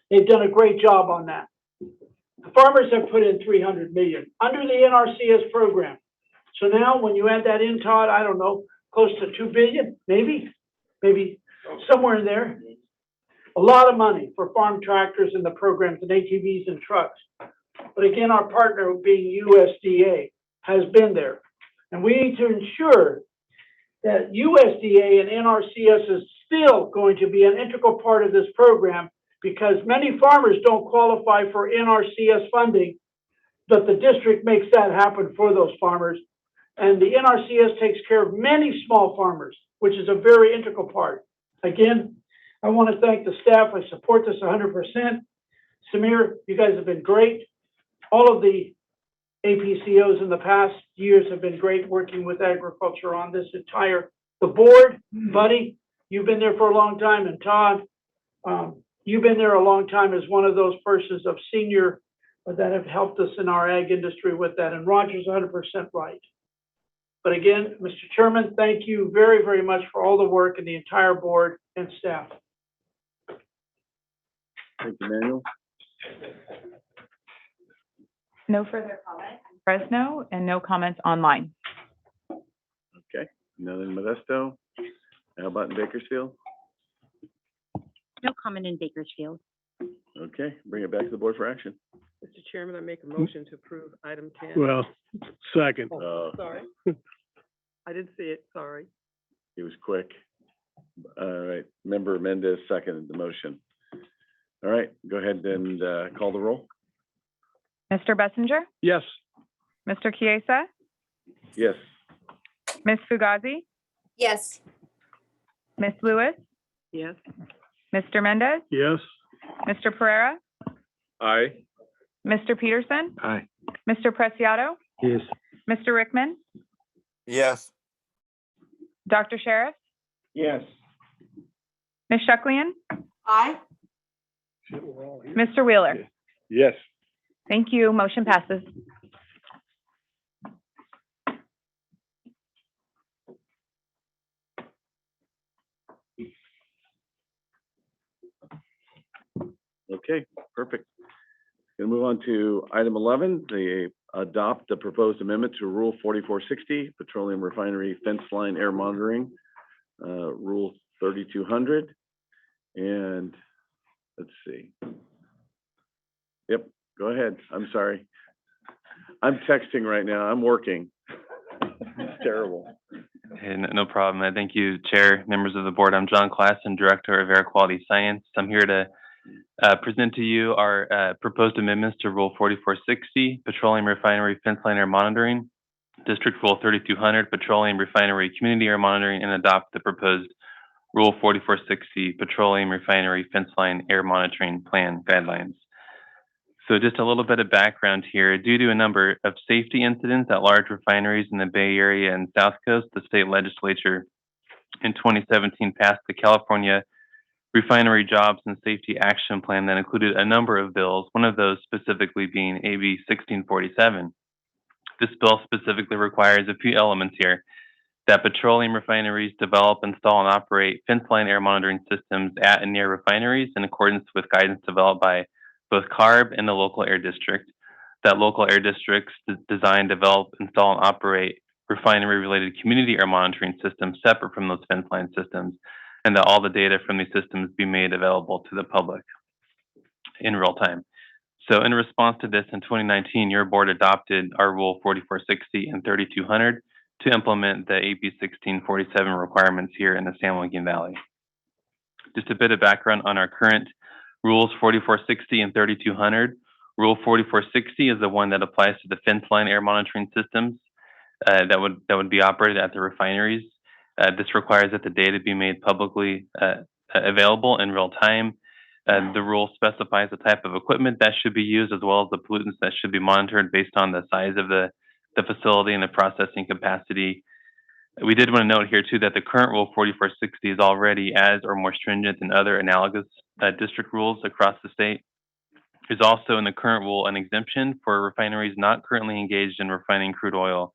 They've done a great job on that. The farmers have put in 300 million under the NRCS program. So now when you add that in, Todd, I don't know, close to 2 billion, maybe somewhere in there. A lot of money for farm tractors and the programs and ATVs and trucks. But again, our partner being USDA has been there. And we need to ensure that USDA and NRCS is still going to be an integral part of this program, because many farmers don't qualify for NRCS funding, but the district makes that happen for those farmers. And the NRCS takes care of many small farmers, which is a very integral part. Again, I want to thank the staff. I support this 100%. Samir, you guys have been great. All of the APCOs in the past years have been great working with agriculture on this the board, Buddy, you've been there for a long time, and Todd, you've been there a long time as one of those persons of senior that have helped us in our ag industry with that, and Roger's 100% right. But again, Mr. Chairman, thank you very, very much for all the work and the entire board and staff. Thank you, Manuel. No further comments in Fresno and no comments online. Okay, none in Modesto. How about in Bakersfield? No comment in Bakersfield. Okay, bring it back to the board for action. Mr. Chairman, I make a motion to approve item 10. Well, second. Sorry. I didn't see it, sorry. He was quick. All right, Member Mendez seconded the motion. All right, go ahead and call the roll. Mr. Bessinger? Yes. Mr. Chiesa? Yes. Ms. Fugazi? Yes. Ms. Lewis? Yes. Mr. Mendez? Yes. Mr. Pereira? Aye. Mr. Peterson? Aye. Mr. Preciado? Yes. Mr. Rickman? Yes. Dr. Sheriff? Yes. Ms. Shucklian? Aye. Mr. Wheeler? Yes. Thank you. Motion passes. Okay, perfect. Gonna move on to item 11, the adopt the proposed amendment to Rule 4460, Petroleum Refinery Fence Line Air Monitoring, Rule 3200. And let's see. Yep, go ahead. I'm sorry. I'm texting right now. I'm working. It's terrible. Hey, no problem. Thank you, Chair, members of the board. I'm John Klassen, Director of Air Quality Science. I'm here to present to you our proposed amendments to Rule 4460, Petroleum Refinery Fence Line Air Monitoring, District Rule 3200, Petroleum Refinery Community Air Monitoring, and adopt the proposed Rule 4460, Petroleum Refinery Fence Line Air Monitoring Plan Guidelines. So just a little bit of background here. Due to a number of safety incidents at large refineries in the Bay Area and South Coast, the state legislature in 2017 passed the California Refinery Jobs and Safety Action Plan that included a number of bills, one of those specifically being AB 1647. This bill specifically requires a few elements here: that petroleum refineries develop, install, and operate fence line air monitoring systems at and near refineries in accordance with guidance developed by both CARB and the local air district. That local air districts design, develop, install, and operate refinery-related community air monitoring systems separate from those fence line systems, and that all the data from these systems be made available to the public in real time. So in response to this, in 2019, your board adopted our Rule 4460 and 3200 to implement the AB 1647 requirements here in the San Joaquin Valley. Just a bit of background on our current Rules 4460 and 3200. Rule 4460 is the one that applies to the fence line air monitoring systems that would be operated at the refineries. This requires that the data be made publicly available in real time. The rule specifies the type of equipment that should be used, as well as the pollutants that should be monitored based on the size of the the facility and the processing capacity. We did want to note here too that the current Rule 4460 is already as or more stringent than other analogous district rules across the state. There's also in the current rule an exemption for refineries not currently engaged in refining crude oil.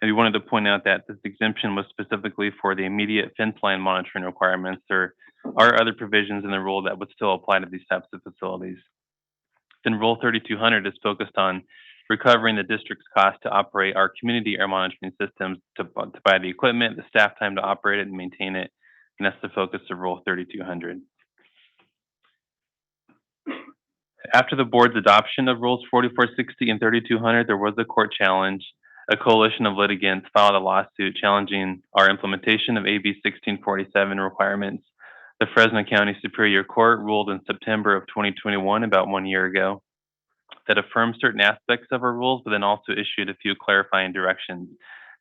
And we wanted to point out that this exemption was specifically for the immediate fence line monitoring requirements. There are other provisions in the rule that would still apply to these types of facilities. Then Rule 3200 is focused on recovering the district's cost to operate our community air monitoring systems, to buy the equipment, the staff time to operate it and maintain it. And that's the focus of Rule 3200. After the board's adoption of Rules 4460 and 3200, there was a court challenge. A coalition of litigants filed a lawsuit challenging our implementation of AB 1647 requirements. The Fresno County Superior Court ruled in September of 2021, about 1 year ago, that affirmed certain aspects of our rules, but then also issued a few clarifying directions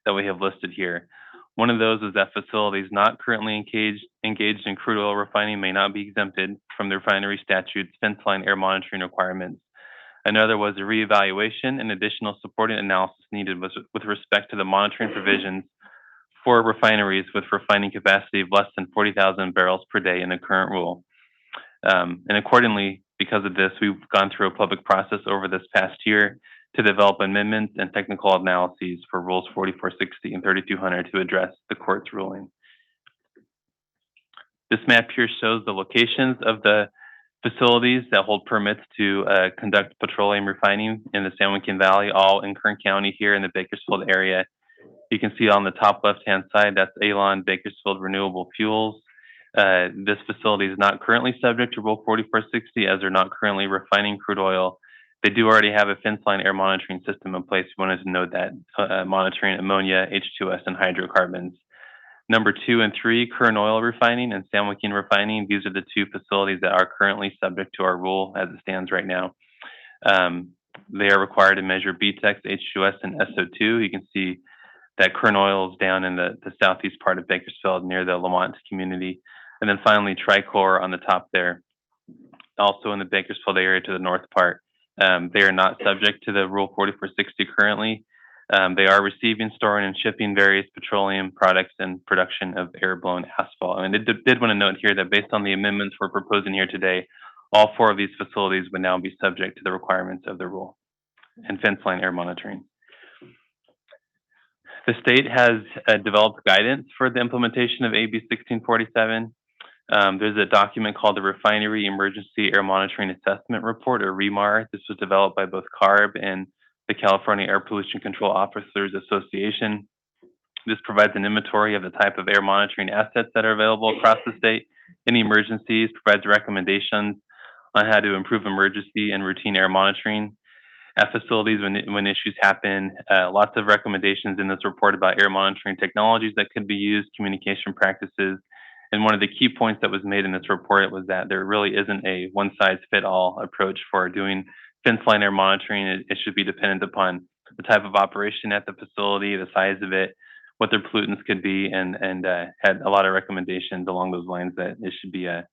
that we have listed here. One of those is that facilities not currently engaged in crude oil refining may not be exempted from the refinery statute's fence line air monitoring requirements. Another was a reevaluation and additional supporting analysis needed with respect to the monitoring provisions for refineries with refining capacity of less than 40,000 barrels per day in the current rule. And accordingly, because of this, we've gone through a public process over this past year to develop amendments and technical analyses for Rules 4460 and 3200 to address the court's ruling. This map here shows the locations of the facilities that hold permits to conduct petroleum refining in the San Joaquin Valley, all in Kern County here in the Bakersfield area. You can see on the top left-hand side, that's Alon Bakersfield Renewable Fuels. This facility is not currently subject to Rule 4460 as they're not currently refining crude oil. They do already have a fence line air monitoring system in place. We wanted to note that, monitoring ammonia, H2S, and hydrocarbons. Number 2 and 3, Kern Oil Refining and San Joaquin Refining. These are the two facilities that are currently subject to our rule as it stands right now. They are required to measure BTEX, H2S, and SO2. You can see that Kern Oil is down in the southeast part of Bakersfield near the Lamont community. And then finally, Tricor on the top there, also in the Bakersfield area to the north part. They are not subject to the Rule 4460 currently. They are receiving, storing, and shipping various petroleum products and production of air-blown asphalt. And I did want to note here that based on the amendments we're proposing here today, all 4 of these facilities would now be subject to the requirements of the rule and fence line air monitoring. The state has developed guidance for the implementation of AB 1647. There's a document called the Refinery Emergency Air Monitoring Assessment Report, or REMAR. This was developed by both CARB and the California Air Pollution Control Officers Association. This provides an inventory of the type of air monitoring assets that are available across the state, any emergencies, provides recommendations on how to improve emergency and routine air monitoring at facilities when issues happen. Lots of recommendations in this report about air monitoring technologies that could be used, communication practices. And one of the key points that was made in this report was that there really isn't a one-size-fit-all approach for doing fence line air monitoring. It should be dependent upon the type of operation at the facility, the size of it, what their pollutants could be, and had a lot of recommendations along those lines that it should be a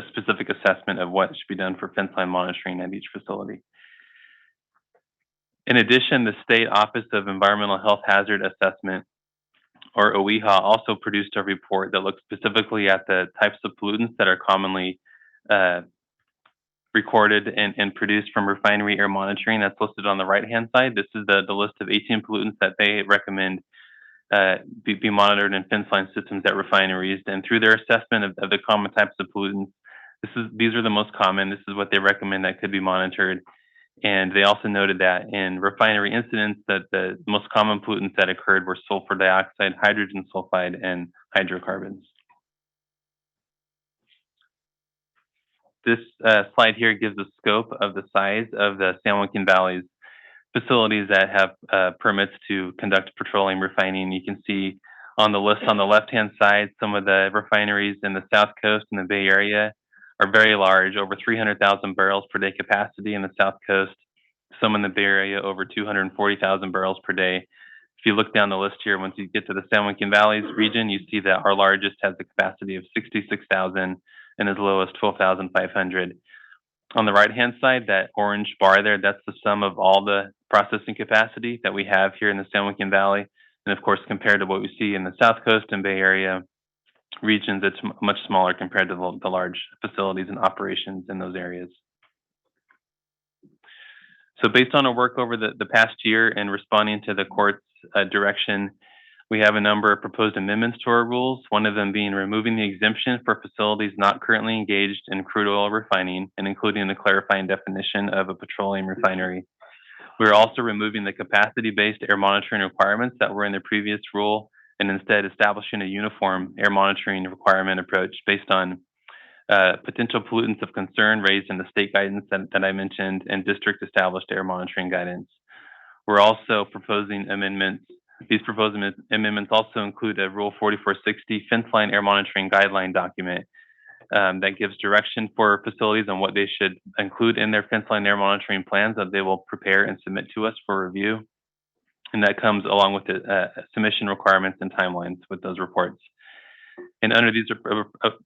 specific assessment of what should be done for fence line monitoring at each facility. In addition, the State Office of Environmental Health Hazard Assessment, or OEHA, also produced a report that looks specifically at the types of pollutants that are commonly recorded and produced from refinery air monitoring. That's listed on the right-hand side. This is the list of 18 pollutants that they recommend be monitored in fence line systems at refineries. And through their assessment of the common types of pollutants, these are the most common. This is what they recommend that could be monitored. And they also noted that in refinery incidents, that the most common pollutants that occurred were sulfur dioxide, hydrogen sulfide, and hydrocarbons. This slide here gives a scope of the size of the San Joaquin Valley's facilities that have permits to conduct petroleum refining. You can see on the list on the left-hand side, some of the refineries in the South Coast and the Bay Area are very large, over 300,000 barrels per day capacity in the South Coast. Some in the Bay Area, over 240,000 barrels per day. If you look down the list here, once you get to the San Joaquin Valley's region, you see that our largest has a capacity of 66,000 and as low as 12,500. On the right-hand side, that orange bar there, that's the sum of all the processing capacity that we have here in the San Joaquin Valley. And of course, compared to what we see in the South Coast and Bay Area regions, it's much smaller compared to the large facilities and operations in those areas. So based on our work over the past year and responding to the court's direction, we have a number of proposed amendments to our rules, one of them being removing the exemption for facilities not currently engaged in crude oil refining and including the clarifying definition of a petroleum refinery. We're also removing the capacity-based air monitoring requirements that were in the previous rule and instead establishing a uniform air monitoring requirement approach based on potential pollutants of concern raised in the state guidance that I mentioned and district established air monitoring guidance. We're also proposing amendments. These proposed amendments also include a Rule 4460 fence line air monitoring guideline document that gives direction for facilities on what they should include in their fence line air monitoring plans that they will prepare and submit to us for review. And that comes along with the submission requirements and timelines with those reports. And under these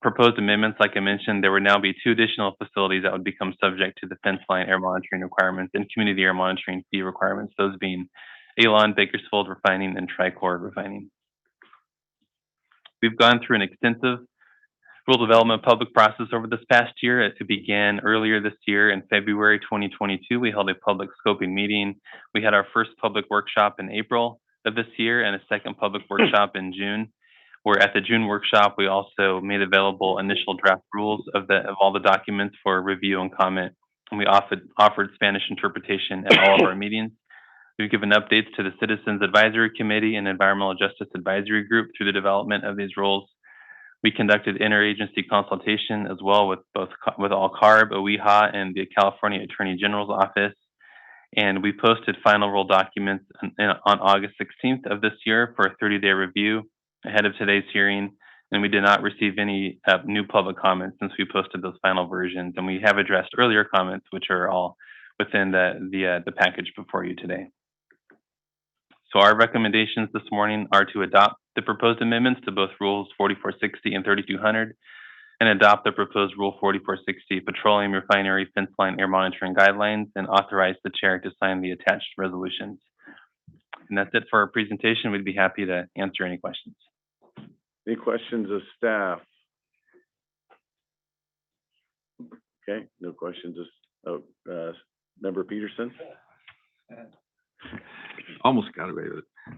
proposed amendments, like I mentioned, there would now be 2 additional facilities that would become subject to the fence line air monitoring requirements and community air monitoring fee requirements, those being Alon, Bakersfield Refining, and Tricor Refining. We've gone through an extensive rule development public process over this past year. It began earlier this year in February 2022. We held a public scoping meeting. We had our first public workshop in April of this year and a second public workshop in June. Where at the June workshop, we also made available initial draft rules of all the documents for review and comment. And we offered Spanish interpretation at all of our meetings. We've given updates to the Citizens Advisory Committee and Environmental Justice Advisory Group through the development of these rules. We conducted interagency consultation as well with all CARB, OEHA, and the California Attorney General's Office. And we posted final rule documents on August 16th of this year for a 30-day review ahead of today's hearing. And we did not receive any new public comments since we posted those final versions. And we have addressed earlier comments, which are all within the package before you today. So our recommendations this morning are to adopt the proposed amendments to both Rules 4460 and 3200 and adopt the proposed Rule 4460 Petroleum Refinery Fence Line Air Monitoring Guidelines and authorize the chair to sign the attached resolutions. And that's it for our presentation. We'd be happy to answer any questions. Any questions of staff? Okay, no questions of, Member Peterson? Almost got away with it.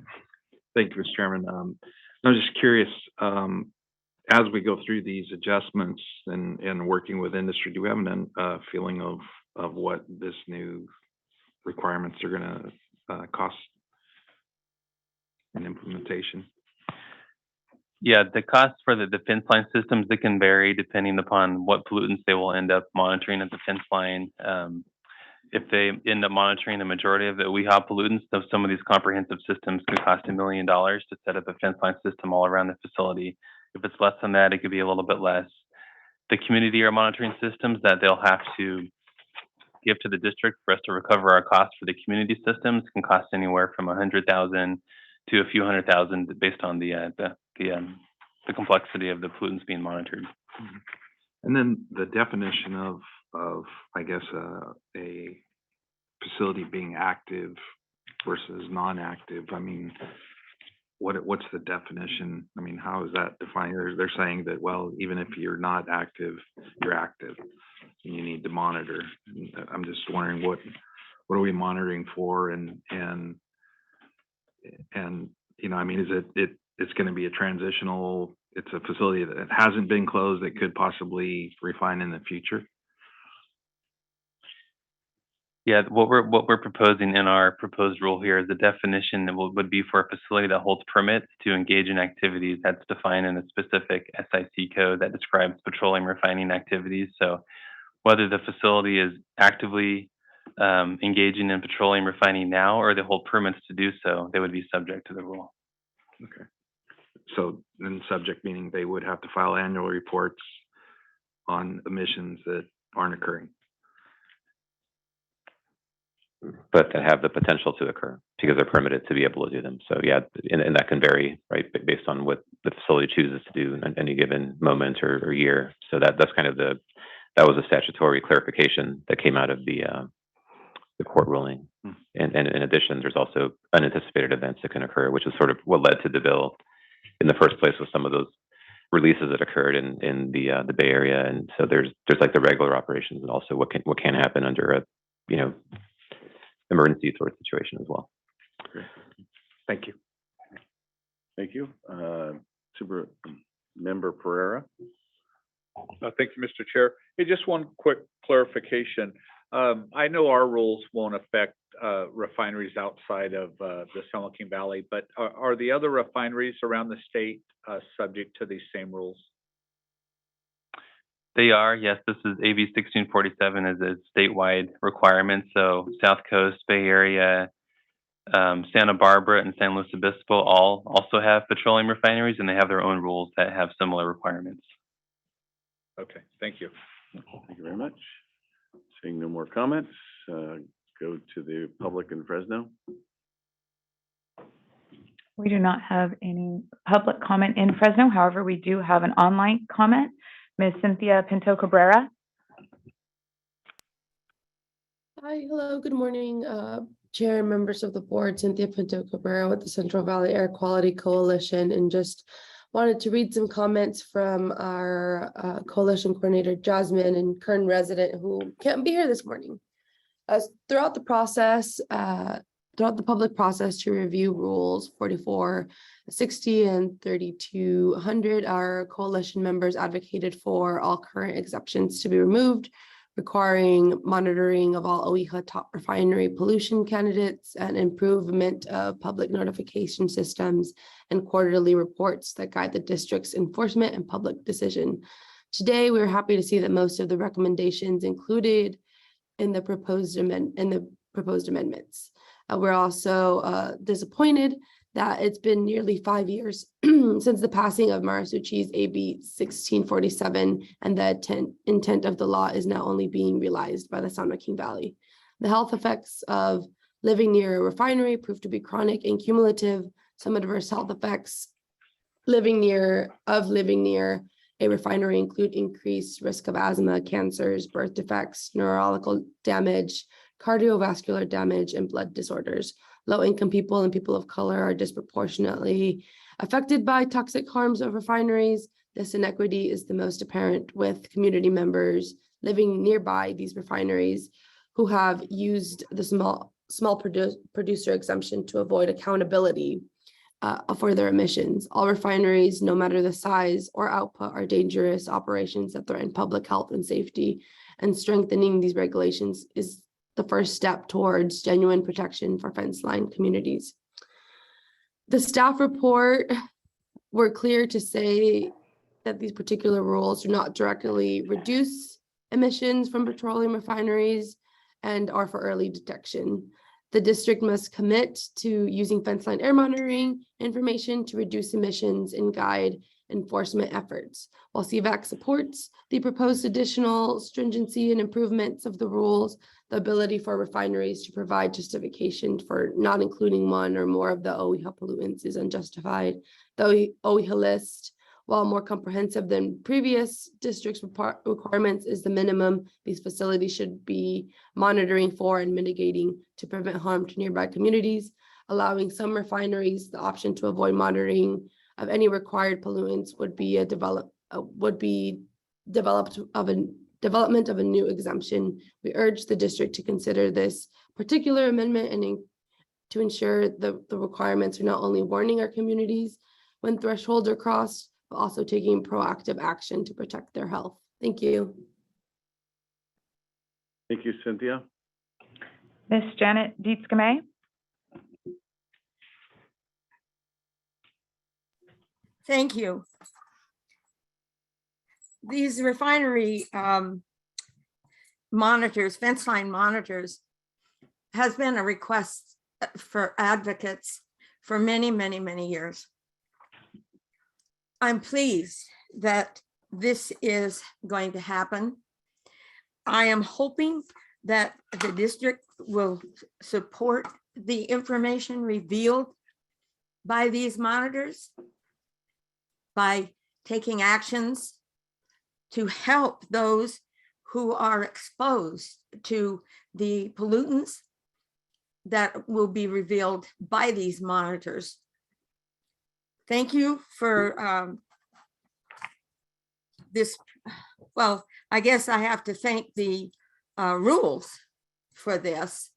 Thank you, Mr. Chairman. I was just curious, as we go through these adjustments and working with industry, do we have a feeling of what this new requirements are going to cost in implementation? Yeah, the costs for the fence line systems, they can vary depending upon what pollutants they will end up monitoring at the fence line. If they end up monitoring the majority of the WEHA pollutants, though some of these comprehensive systems could cost $1 million to set up a fence line system all around the facility. If it's less than that, it could be a little bit less. The community air monitoring systems that they'll have to give to the district for us to recover our costs for the community systems can cost anywhere from $100,000 to a few $100,000 based on the complexity of the pollutants being monitored. And then the definition of I guess a facility being active versus non-active. I mean, what's the definition? I mean, how is that defined? They're saying that, well, even if you're not active, you're active and you need to monitor. I'm just wondering what are we monitoring for, and you know, I mean, is it's going to be a transitional? It's a facility that hasn't been closed that could possibly refine in the future. Yeah, what we're proposing in our proposed rule here is the definition that would be for a facility that holds permits to engage in activities that's defined in a specific SIC code that describes petroleum refining activities. So whether the facility is actively engaging in petroleum refining now or they hold permits to do so, they would be subject to the rule. Okay. So then subject meaning they would have to file annual reports on emissions that aren't occurring. But that have the potential to occur because they're permitted to be able to do them. So yeah, and that can vary, right, based on what the facility chooses to do in any given moment or year. So that's kind of the that was a statutory clarification that came out of the court ruling. And in addition, there's also unanticipated events that can occur, which is sort of what led to the bill in the first place, with some of those releases that occurred in the Bay Area. And so there's like the regular operations, and also what can happen under a emergency sort of situation as well. Great. Thank you. Thank you. Super Member Pereira. Thank you, Mr. Chair. Hey, just one quick clarification. I know our rules won't affect refineries outside of the San Joaquin Valley, but are the other refineries around the state subject to these same rules? They are, yes. This is AB 1647 is a statewide requirement. So South Coast, Bay Area, Santa Barbara, and San Luis Obispo all also have petroleum refineries, and they have their own rules that have similar requirements. Okay, thank you. Thank you very much. Seeing no more comments, go to the public in Fresno. We do not have any public comment in Fresno. However, we do have an online comment. Ms. Cynthia Pinto Cabrera. Hi, hello, good morning, Chair and members of the board. Cynthia Pinto Cabrera with the Central Valley Air Quality Coalition, and just wanted to read some comments from our coalition coordinator, Jasmine, and current resident who can't be here this morning. Throughout the process, throughout the public process to review rules 4460 and 3200, our coalition members advocated for all current exceptions to be removed, requiring monitoring of all OEHA top refinery pollution candidates and improvement of public notification systems and quarterly reports that guide the district's enforcement and public decision. Today, we're happy to see that most of the recommendations included in the proposed amendments. We're also disappointed that it's been nearly 5 years since the passing of Marisuchi's AB 1647, and the intent of the law is now only being realized by the San Joaquin Valley. The health effects of living near a refinery prove to be chronic and cumulative. Some adverse health effects living near a refinery include increased risk of asthma, cancers, birth defects, neurological damage, cardiovascular damage, and blood disorders. Low-income people and people of color are disproportionately affected by toxic harms of refineries. This inequity is the most apparent with community members living nearby these refineries who have used the small producer exemption to avoid accountability for their emissions. All refineries, no matter the size or output, are dangerous operations that threaten public health and safety, and strengthening these regulations is the first step towards genuine protection for fence line communities. The staff report were clear to say that these particular rules do not directly reduce emissions from petroleum refineries and are for early detection. The district must commit to using fence line air monitoring information to reduce emissions and guide enforcement efforts. While CVAC supports the proposed additional stringency and improvements of the rules, the ability for refineries to provide justification for not including one or more of the OEHA pollutants is unjustified. The OEHA list, while more comprehensive than previous districts' requirements, is the minimum these facilities should be monitoring for and mitigating to prevent harm to nearby communities. Allowing some refineries the option to avoid monitoring of any required pollutants would be development of a new exemption. We urge the district to consider this particular amendment and to ensure the requirements are not only warning our communities when thresholds are crossed, but also taking proactive action to protect their health. Thank you. Thank you, Cynthia. Ms. Janet Dietz-Gamay. Thank you. These refinery monitors, fence line monitors, has been a request for advocates for many, many, many years. I'm pleased that this is going to happen. I am hoping that the district will support the information revealed by these monitors by taking actions to help those who are exposed to the pollutants that will be revealed by these monitors. Thank you for this. Well, I guess I have to thank the rules for this,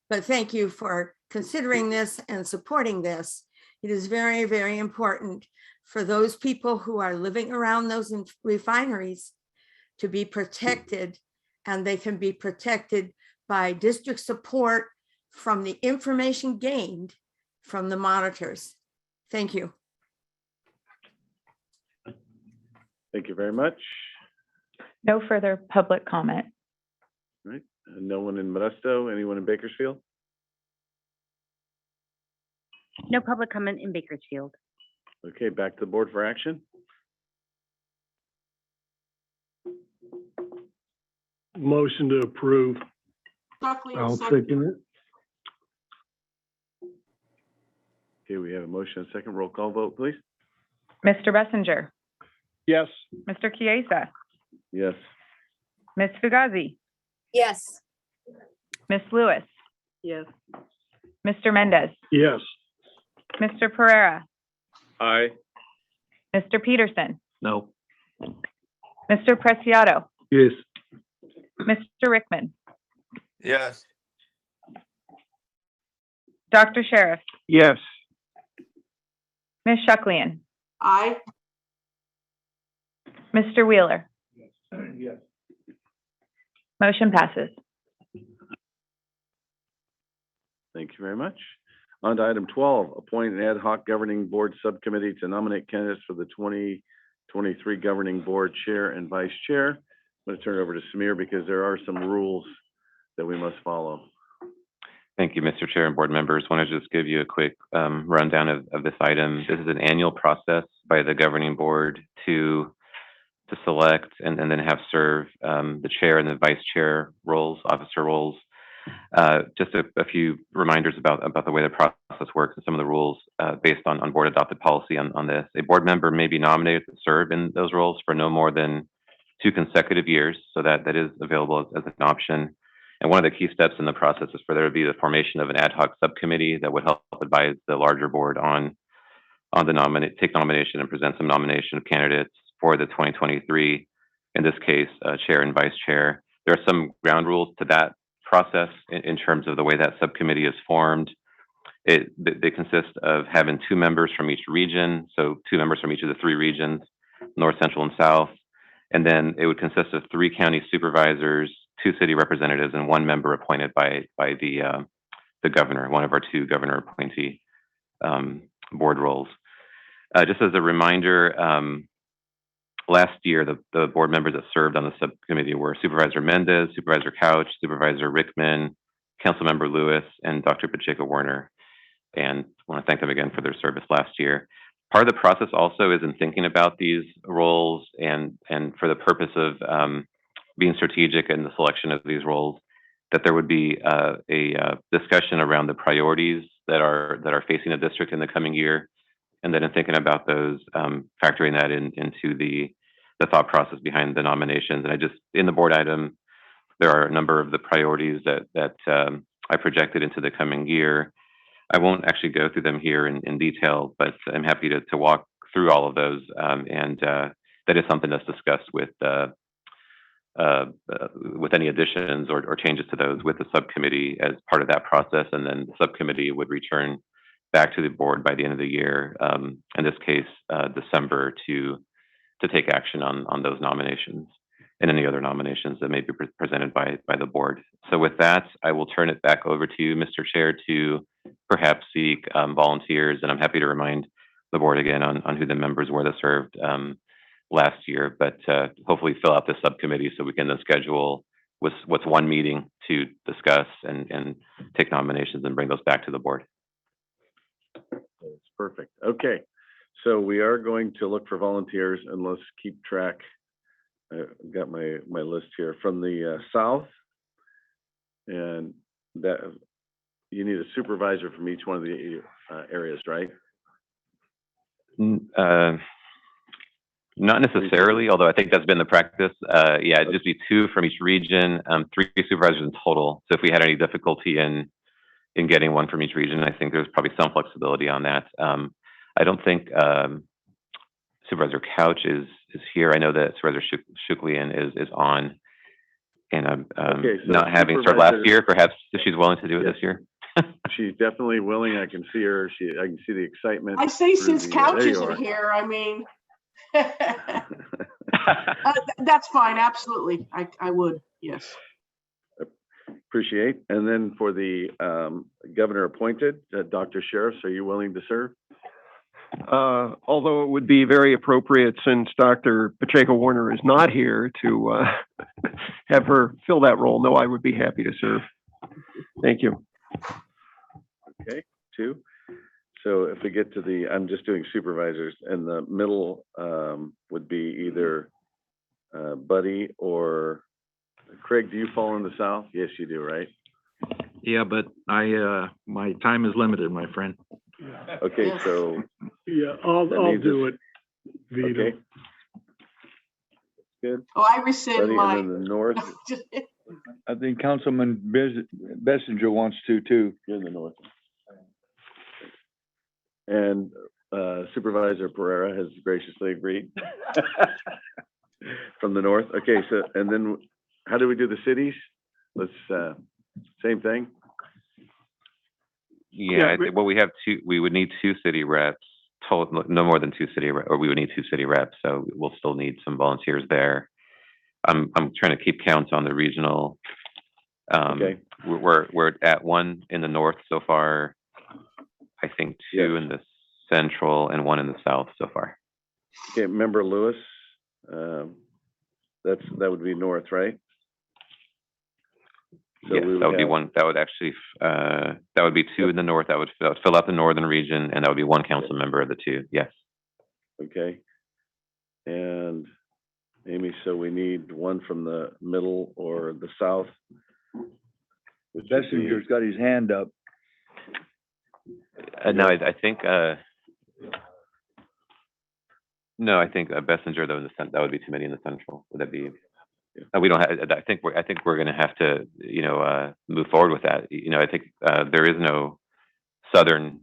but thank you for considering this and supporting this. It is very, very important for those people who are living around those refineries to be protected, and they can be protected by district support from the information gained from the monitors. Thank you. Thank you very much. No further public comment. All right, no one in Modesto, anyone in Bakersfield? No public comment in Bakersfield. Okay, back to the board for action. Motion to approve. I'll second it. Okay, we have a motion and a second. Roll call vote, please. Mr. Bessinger, Yes. Mr. Chiesa, Yes. Ms. Fugazi, Yes. Ms. Lewis, Yes. Mr. Mendez, Yes. Mr. Pereira, Aye. Mr. Peterson, No. Mr. Preciado, Yes. Mr. Rickman, Yes. Dr. Sheriff, Yes. Ms. Shucklian, Aye. Mr. Wheeler. Yes. Motion passes. Thank you very much. On to item 12, appoint an ad hoc governing board subcommittee to nominate candidates for the 2023 governing board chair and vice chair. I'm going to turn it over to Samir because there are some rules that we must follow. Thank you, Mr. Chair and board members. Want to just give you a quick rundown of this item. This is an annual process by the governing board to select and then have serve the chair and the vice chair roles, officer roles. Just a few reminders about the way the process works and some of the rules based on board adopted policy on this. A board member may be nominated to serve in those roles for no more than 2 consecutive years, so that is available as an option. And one of the key steps in the process is for there to be the formation of an ad hoc subcommittee that would help advise the larger board on the take nomination and present some nomination of candidates for the 2023, in this case, chair and vice chair. There are some ground rules to that process in terms of the way that subcommittee is formed. They consist of having 2 members from each region, so 2 members from each of the 3 regions, North, Central, and South. And then it would consist of 3 county supervisors, 2 city representatives, and 1 member appointed by the governor, one of our 2 governor appointee board roles. Just as a reminder, last year, the board members that served on the subcommittee were Supervisor Mendez, Supervisor Couch, Supervisor Rickman, Councilmember Lewis, and Dr. Pacheco-Werner. And I want to thank them again for their service last year. Part of the process also is in thinking about these roles and for the purpose of being strategic in the selection of these roles, that there would be a discussion around the priorities that are facing the district in the coming year. And then in thinking about those, factoring that into the thought process behind the nominations. And in the board item, there are a number of the priorities that I projected into the coming year. I won't actually go through them here in detail, but I'm happy to walk through all of those. And that is something that's discussed with any additions or changes to those with the subcommittee as part of that process. And then the subcommittee would return back to the board by the end of the year, in this case, December, to take action on those nominations and any other nominations that may be presented by the board. So with that, I will turn it back over to you, Mr. Chair, to perhaps seek volunteers. And I'm happy to remind the board again on who the members were that served last year, but hopefully fill out this subcommittee so we can then schedule what's one meeting to discuss and take nominations and bring those back to the board. That's perfect. Okay, so we are going to look for volunteers, and let's keep track. I've got my list here from the south, and that you need a supervisor from each one of the areas, right? Not necessarily, although I think that's been the practice. Yeah, it'd just be 2 from each region, 3 supervisors in total. So if we had any difficulty in getting 1 from each region, I think there's probably some flexibility on that. I don't think Supervisor Couch is here. I know that Supervisor Shuklian is on, and I'm Okay, so not having started last Supervisor- year. Perhaps if she's willing to do it Yes. this year. She's definitely willing. I can see her. I can see the excitement. I say through since the- Couch there you isn't are. here, I mean, that's fine, absolutely. I would, yes. Appreciate. And then for the governor appointed, Dr. Sheriffs, are you willing to serve? Although it would be very appropriate, since Dr. Pacheco Warner is not here, to have her fill that role. No, I would be happy to serve. Thank you. Okay, 2. So if we get to the, I'm just doing supervisors, and the middle would be either Buddy or Craig. Do you fall in the south? Yes, you do, right? Yeah, but my time is limited, my friend. Okay, Yes. so, Yeah, That I'll means do it, Vito. okay. Good. Oh, I rescind Buddy, my. and then the north, I think Councilman Bessinger wants to too. you're in the north. And Supervisor Pereira has graciously agreed. From the north. Okay, so, and then how do we do the cities? Let's, same thing? Yeah, well, we would need 2 city reps, total, no more than 2 city reps, or we would need 2 city reps, so we'll still need some volunteers there. I'm trying to keep count on the regional. Okay. We're at 1 in the north so far. I think 2 Yes. in the central and 1 in the south so far. Okay, Member Lewis, that would be north, right? So Yes, we would that would be have- 1, that would actually, that would be 2 in the north, that would fill out the northern region, and that would be 1 council member of the 2, yes. Okay. And Amy, so we need 1 from the middle or the south. which would be- Bessinger's got his hand up. No, I think, no, I think Bessinger, though, in the that would be too many in the central. Would that be? We don't have, I think we're gonna have to, move forward with that. I think, there is no southern,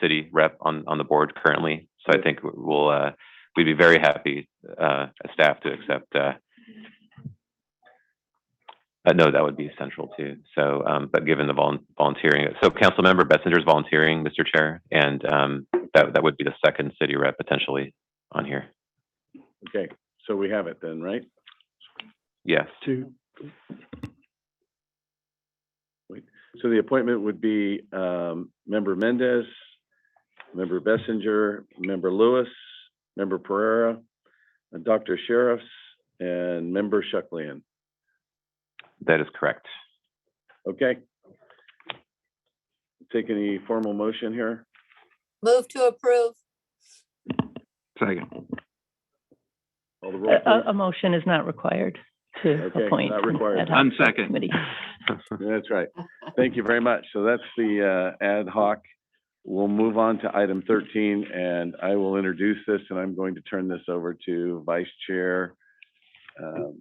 city rep on the board currently. So I think we'd be very happy, as staff to accept, no, that would be central too. So, but given the volunteering, so Councilmember Bessinger's volunteering, Mr. Chair, and, that would be the 2nd city rep potentially on here. Okay, so we have it then, right? Yes. 2. So the appointment would be, Member Mendez, Member Bessinger, Member Lewis, Member Pereira, Dr. Sheriffs, and Member Shuklian. That is correct. Okay. Take any formal motion here? Move to approve. Second. Call the roll, please. A motion is not required to Okay, appoint. not required. an ad hoc Unsecond. committee. That's right. Thank you very much. So that's the ad hoc. We'll move on to item 13, and I will introduce this, and I'm going to turn this over to Vice Chair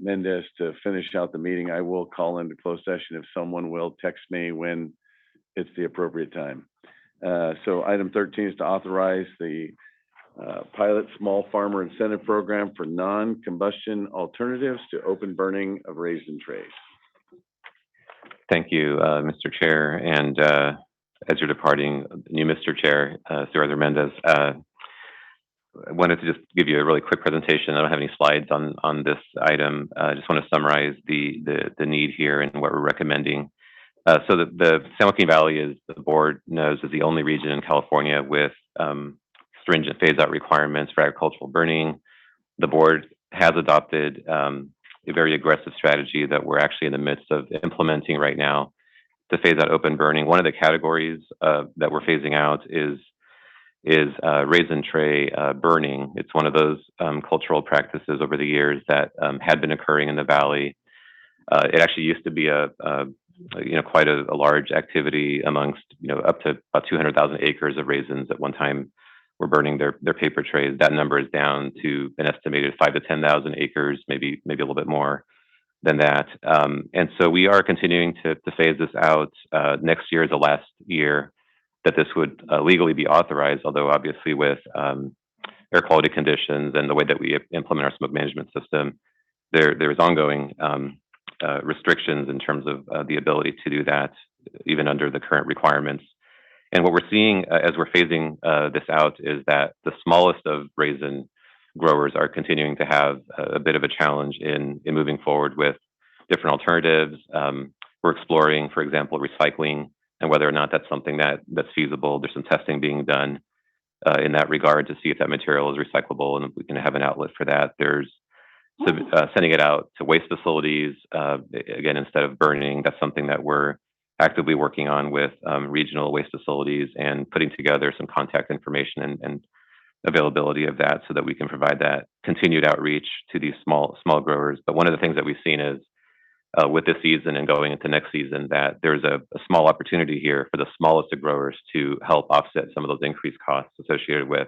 Mendez to finish out the meeting. I will call into closed session if someone will text me when it's the appropriate time. So item 13 is to authorize the pilot small farmer incentive program for non-combustion alternatives to open burning of raisin trays. Thank you, Mr. Chair, and as you're departing, new Mr. Chair, Supervisor Mendez, I wanted to just give you a really quick presentation. I don't have any slides on this item. I just want to summarize the need here and what we're recommending. So the San Joaquin Valley, as the board knows, is the only region in California with stringent phase-out requirements for agricultural burning. The board has adopted a very aggressive strategy that we're actually in the midst of implementing right now to phase out open burning. One of the categories that we're phasing out is raisin tray burning. It's one of those cultural practices over the years that had been occurring in the valley. It actually used to be quite a large activity amongst up to about 200,000 acres of raisins at one time were burning their paper trays. That number is down to an estimated 5,000 to 10,000 acres, maybe a little bit more than that. And so we are continuing to phase this out. Next year is the last year that this would legally be authorized, although obviously with air quality conditions and the way that we implement our smoke management system, there's ongoing restrictions in terms of the ability to do that, even under the current requirements. And what we're seeing as we're phasing this out is that the smallest of raisin growers are continuing to have a bit of a challenge in moving forward with different alternatives. We're exploring, for example, recycling and whether or not that's something that's feasible. There's some testing being done in that regard to see if that material is recyclable and if we can have an outlet for that. There's sending it out to waste facilities, again, instead of burning. That's something that we're actively working on with regional waste facilities and putting together some contact information and availability of that so that we can provide that continued outreach to these small growers. But one of the things that we've seen is with this season and going into next season, that there's a small opportunity here for the smallest of growers to help offset some of those increased costs associated with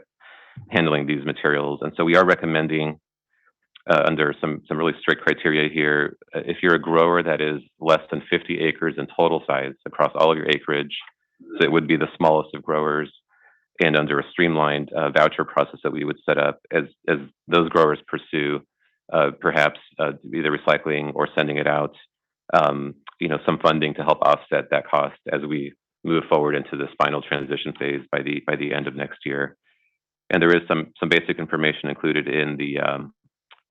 handling these materials. And so we are recommending under some really strict criteria here, if you're a grower that is less than 50 acres in total size across all of your acreage, so it would be the smallest of growers, and under a streamlined voucher process that we would set up as those growers pursue perhaps either recycling or sending it out, some funding to help offset that cost as we move forward into this final transition phase by the end of next year. And there is some basic information included in the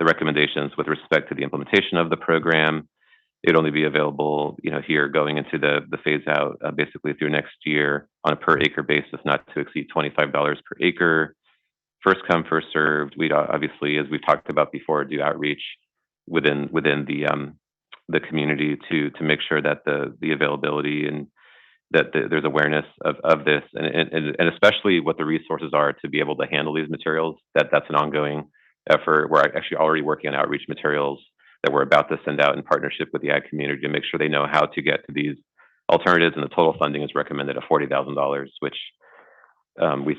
recommendations with respect to the implementation of the program. It'd only be available, here going into the phase out, basically through next year on a per acre basis, not to exceed $25 per acre. First come, first served. We'd obviously, as we've talked about before, do outreach within the community to make sure that the availability and that there's awareness of this, and especially what the resources are to be able to handle these materials. That's an ongoing effort. We're actually already working on outreach materials that we're about to send out in partnership with the ag community to make sure they know how to get to these alternatives. And the total funding is recommended at $40,000, which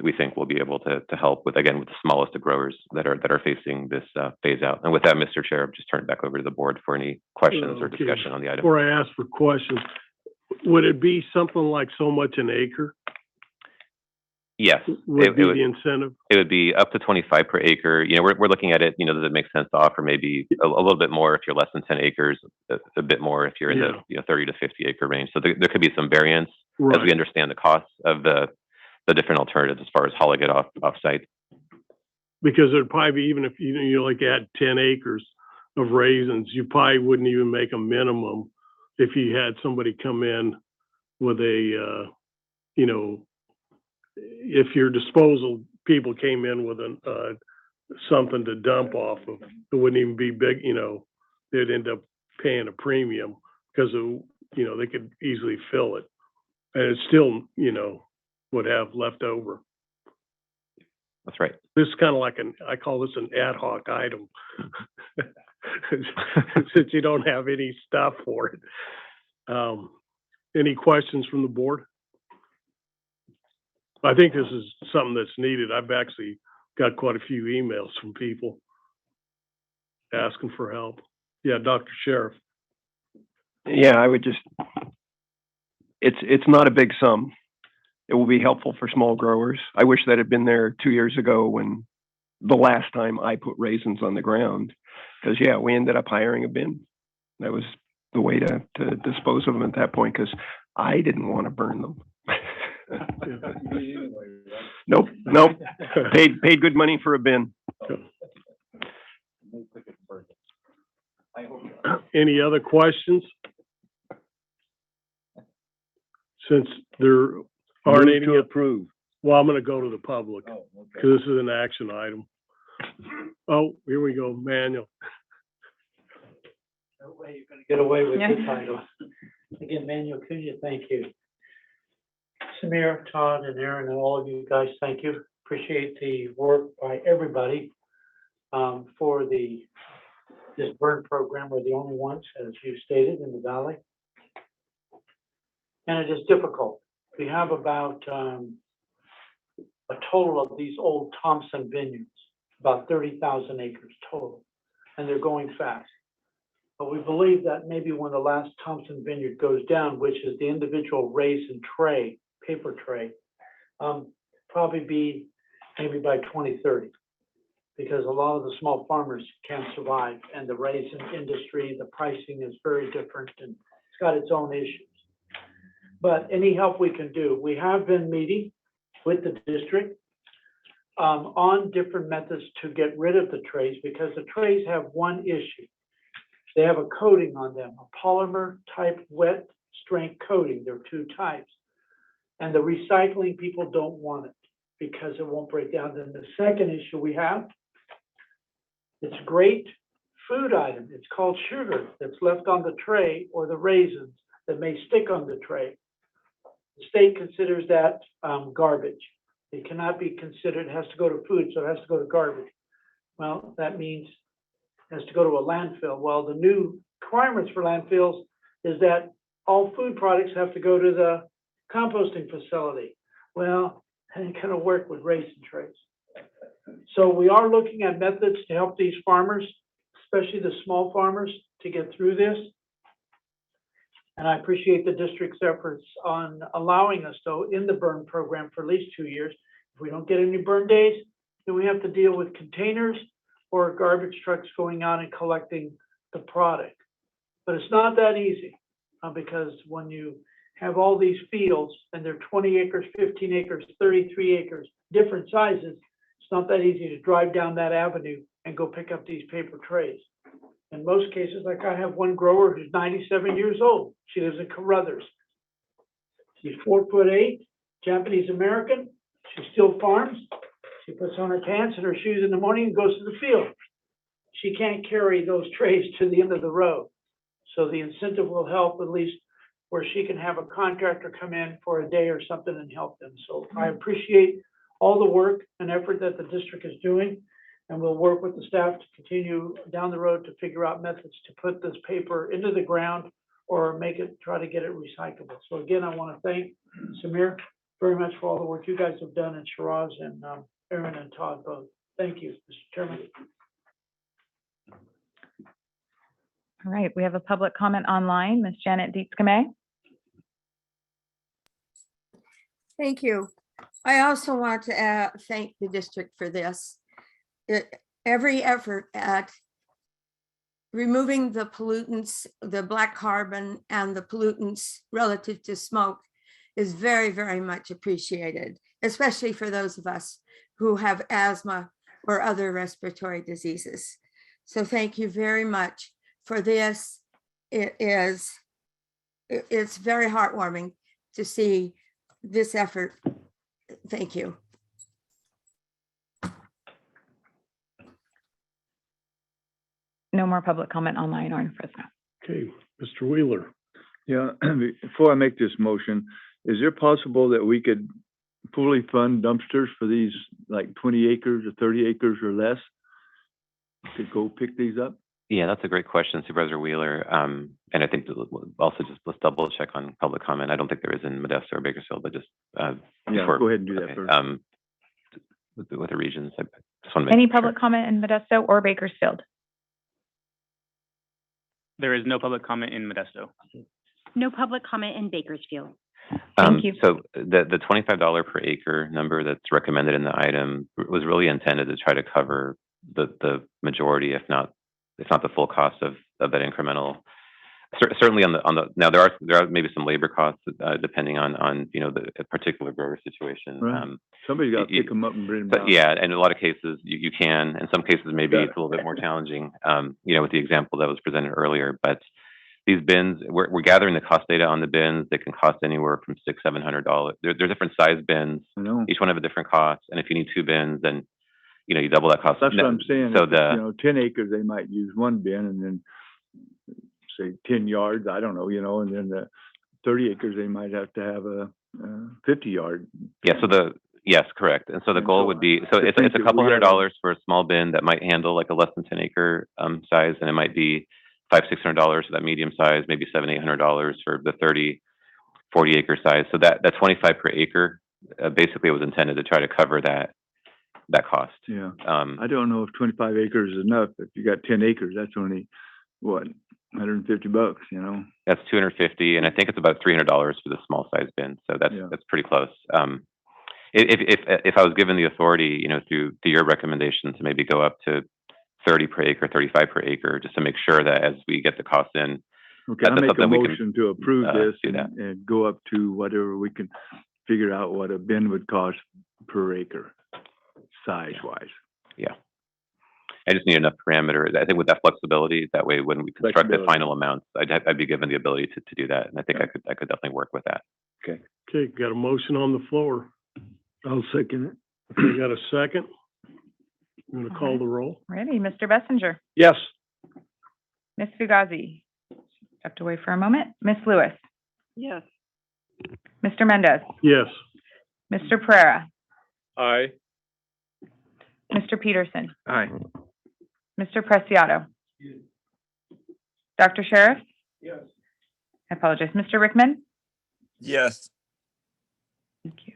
we think will be able to help with the smallest of growers that are facing this phase out. And with that, Mr. Chair, I'll just turn it back over to the board for any questions or discussion on the item. Before I ask for questions, would it be something like so much an acre? Yes. Would be the incentive? It would be up to 25 per acre. We're looking at it, does it make sense to offer maybe a little bit more if you're less than 10 acres, a bit more if you're in the 30 to 50 acre range. So there could be some variance as we understand the costs of the different alternatives as far as hauling it off site. Because it'd probably be, even if you like add 10 acres of raisins, you probably wouldn't even make a minimum if you had somebody come in with a, if your disposal people came in with something to dump off of, it wouldn't even be big, they'd end up paying a premium because of, they could easily fill it. And it still, would have left over. That's right. This is kind of like I call this an ad hoc item. Since you don't have any stuff for it. Any questions from the board? I think this is something that's needed. I've actually got quite a few emails from people asking for help. Yeah, Dr. Sheriff. Yeah, I would just, it's not a big sum. It will be helpful for small growers. I wish that had been there 2 years ago when the last time I put raisins on the ground, because we ended up hiring a bin. That was the way to dispose of them at that point, because I didn't want to burn them. Nope. Paid good money for a bin. Any other questions? Since there aren't any to approve. Well, I'm going to go to the public because this is an action item. Oh, here we go, Manuel. No way you're going to get away with the title. Again, Manuel Cunha, thank you. Samir, Todd, and Aaron, and all of you guys, thank you. Appreciate the work by everybody for this burn program. We're the only ones, as you stated, in the valley. And it is difficult. We have about a total of these old Thompson vineyards, about 30,000 acres total, and they're going fast. But we believe that maybe when the last Thompson vineyard goes down, which is the individual Raisin tray, paper tray, probably be maybe by 2030. Because a lot of the small farmers can't survive, and the raisin industry, the pricing is very different, and it's got its own issues. But any help we can do, we have been meeting with the district on different methods to get rid of the trays, because the trays have one issue. They have a coating on them, a polymer type wet strength coating. There are two types. And the recycling people don't want it because it won't break down. Then the second issue we have, it's a great food item. It's called sugar that's left on the tray, or the raisins that may stick on the tray. The state considers that garbage. It cannot be considered, it has to go to food, so it has to go to garbage. Well, that means it has to go to a landfill. Well, the new requirements for landfills is that all food products have to go to the composting facility. Well, that ain't gonna work with raisin trays. So we are looking at methods to help these farmers, especially the small farmers, to get through this. And I appreciate the district's efforts on allowing us to in the burn program for at least 2 years. If we don't get any burn days, then we have to deal with containers or garbage trucks going out and collecting the product. But it's not that easy, because when you have all these fields and they're 20 acres, 15 acres, 33 acres, different sizes, it's not that easy to drive down that avenue and go pick up these paper trays. In most cases, like I have one grower who's 97 years old. She lives in Carruthers. She's 4'8", Japanese American. She still farms. She puts on her pants and her shoes in the morning and goes to the field. She can't carry those trays to the end of the road. So the incentive will help, at least where she can have a contractor come in for a day or something and help them. So I appreciate all the work and effort that the district is doing. And we'll work with the staff to continue down the road to figure out methods to put this paper into the ground or try to get it recyclable. So again, I want to thank Samir very much for all the work you guys have done, and Shiraz and Aaron and Todd both. Thank you, Mr. Chairman. All right, we have a public comment online. Ms. Janet Dietz-Kamay. Thank you. I also want to thank the district for this. Every effort at removing the pollutants, the black carbon and the pollutants relative to smoke is very, very much appreciated, especially for those of us who have asthma or other respiratory diseases. So thank you very much for this. It's very heartwarming to see this effort. Thank you. No more public comment online or in Fresno. Okay, Mr. Wheeler. Yeah, before I make this motion, is it possible that we could fully fund dumpsters for these, like 20 acres or 30 acres or less? To go pick these up? Yeah, that's a great question, Supervisor Wheeler. And I think also just let's double check on public comment. I don't think there is in Modesto or Bakersfield, but just Yeah, before, go ahead and do that okay, first. with the regions, I just want to make Any sure. public comment in Modesto or Bakersfield? There is no public comment in Modesto. No public comment in Bakersfield. Thank you. So the $25 per acre number that's recommended in the item was really intended to try to cover the majority, if not the full cost of that incremental. Certainly on the now there are maybe some labor costs depending on the particular grower situation. Right. Somebody's got to pick them up and bring them But down. yeah, and in a lot of cases you can. In some cases maybe it's a little bit more challenging. With the example that was presented earlier. But these bins, we're gathering the cost data on the bins. They can cost anywhere from $600-$700. They're different size bins. I know. Each one have a different cost. And if you need 2 bins, then you double that cost. That's what I'm saying. So If, 10 acres, they might use one bin, and then say 10 yards, I don't know, and then the 30 acres, they might have to have a 50-yard. Yeah. Yes, correct. And so the goal would be, so it's a couple $100 for a small bin that might handle like a less than 10 acre size, and it might be $500-$600 for that medium size, maybe $700-$800 for the 30-40 acre size. So that 25 per acre basically it was intended to try to cover that cost. Yeah. I don't know if 25 acres is enough. If you got 10 acres, that's only, what, $150, you know? That's $250, and I think it's about $300 for the small size bin. So that's pretty close. If I was given the authority, you know, through your recommendation to maybe go up to 30 per acre, 35 per acre, just to make sure that as we get the cost in. Okay, I'll make a motion to approve this do that. and go up to whatever we can figure out what a bin would cost per acre, size-wise. Yeah. I just need enough parameter. I think with that flexibility, that way when we construct the final amounts, I'd be given the ability to do that. And I think I could definitely work with that. Okay. Okay, got a motion on the floor. I'll second it. Okay, got a second? I'm gonna call the roll. Ready, Mr. Bessinger, Yes. Ms. Fugazi, stepped away for a moment, Ms. Lewis, Yes. Mr. Mendez, Yes. Mr. Pereira, Aye. Mr. Peterson, Aye. Mr. Preciado. Dr. Sheriff? Yes. I apologize. Mr. Rickman? Yes. Thank you.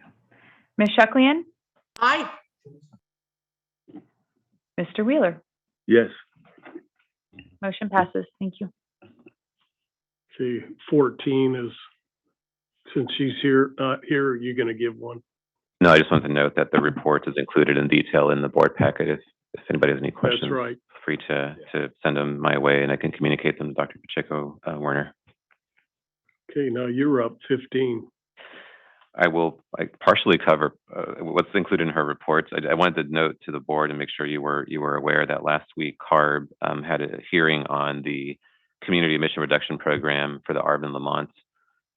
Ms. Shucklian? Aye. Mr. Wheeler? Yes. Motion passes. Thank you. Okay, 14 is, since she's here, not here, are you gonna give one? No, I just wanted to note that the report is included in detail in the board packet. If anybody has any questions, That's right. free to send them my way, and I can communicate them to Dr. Pacheco Werner. Okay, now you're up 15. I will partially cover what's included in her reports. I wanted to note to the board and make sure you were aware that last week CARB had a hearing on the community emission reduction program for the Arvin Lamont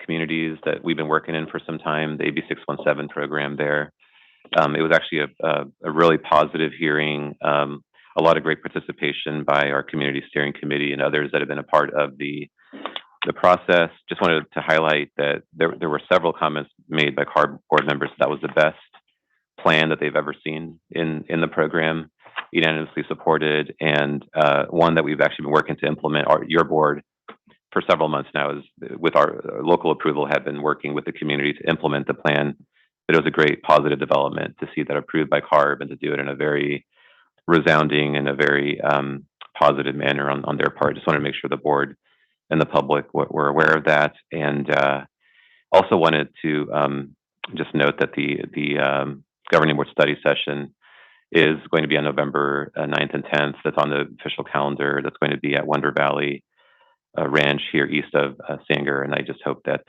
communities that we've been working in for some time, the AB 617 program there. It was actually a really positive hearing, a lot of great participation by our community steering committee and others that have been a part of the process. Just wanted to highlight that there were several comments made by CARB board members that was the best plan that they've ever seen in the program, unanimously supported, and one that we've actually been working to implement. Your board for several months now is, with our local approval, have been working with the community to implement the plan. But it was a great positive development to see that approved by CARB and to do it in a very resounding and a very positive manner on their part. Just wanted to make sure the board and the public were aware of that. And also wanted to just note that the governing board study session is going to be on November 9th and 10th. That's on the official calendar. That's going to be at Wonder Valley Ranch here east of Sanger. And I just hope that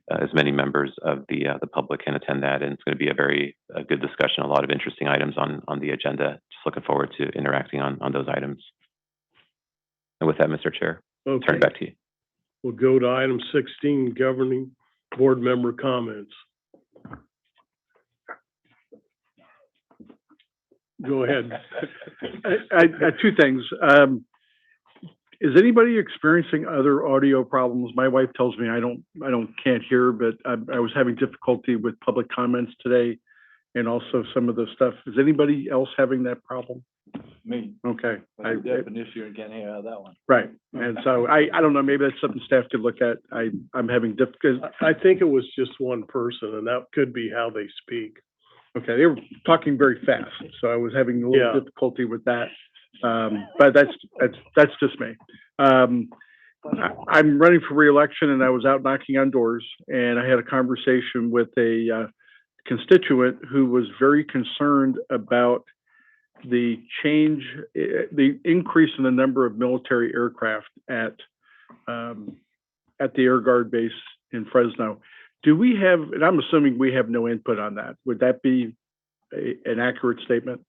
as many members of the public can attend that. And it's going to be a very good discussion, a lot of interesting items on the agenda. Just looking forward to interacting on those items. And with that, Mr. Chair, Okay. turn it back to you. We'll go to item 16, governing board member comments. Go ahead. I two things. Is anybody experiencing other audio problems? My wife tells me can't hear, but I was having difficulty with public comments today and also some of the stuff. Is anybody else having that problem? Me. Okay. I deaf and issue and can't hear out of that one. Right. And so I don't know, maybe that's something staff could look at. I'm having difficulty. I think it was just one person, and that could be how they speak. Okay, they were talking very fast, so I was having a little difficulty with that. But that's just me. I'm running for re-election, and I was out knocking on doors, and I had a conversation with a constituent who was very concerned about the increase in the number of military aircraft at the Air Guard base in Fresno. Do we have, and I'm assuming we have no input on that. Would that be an accurate statement?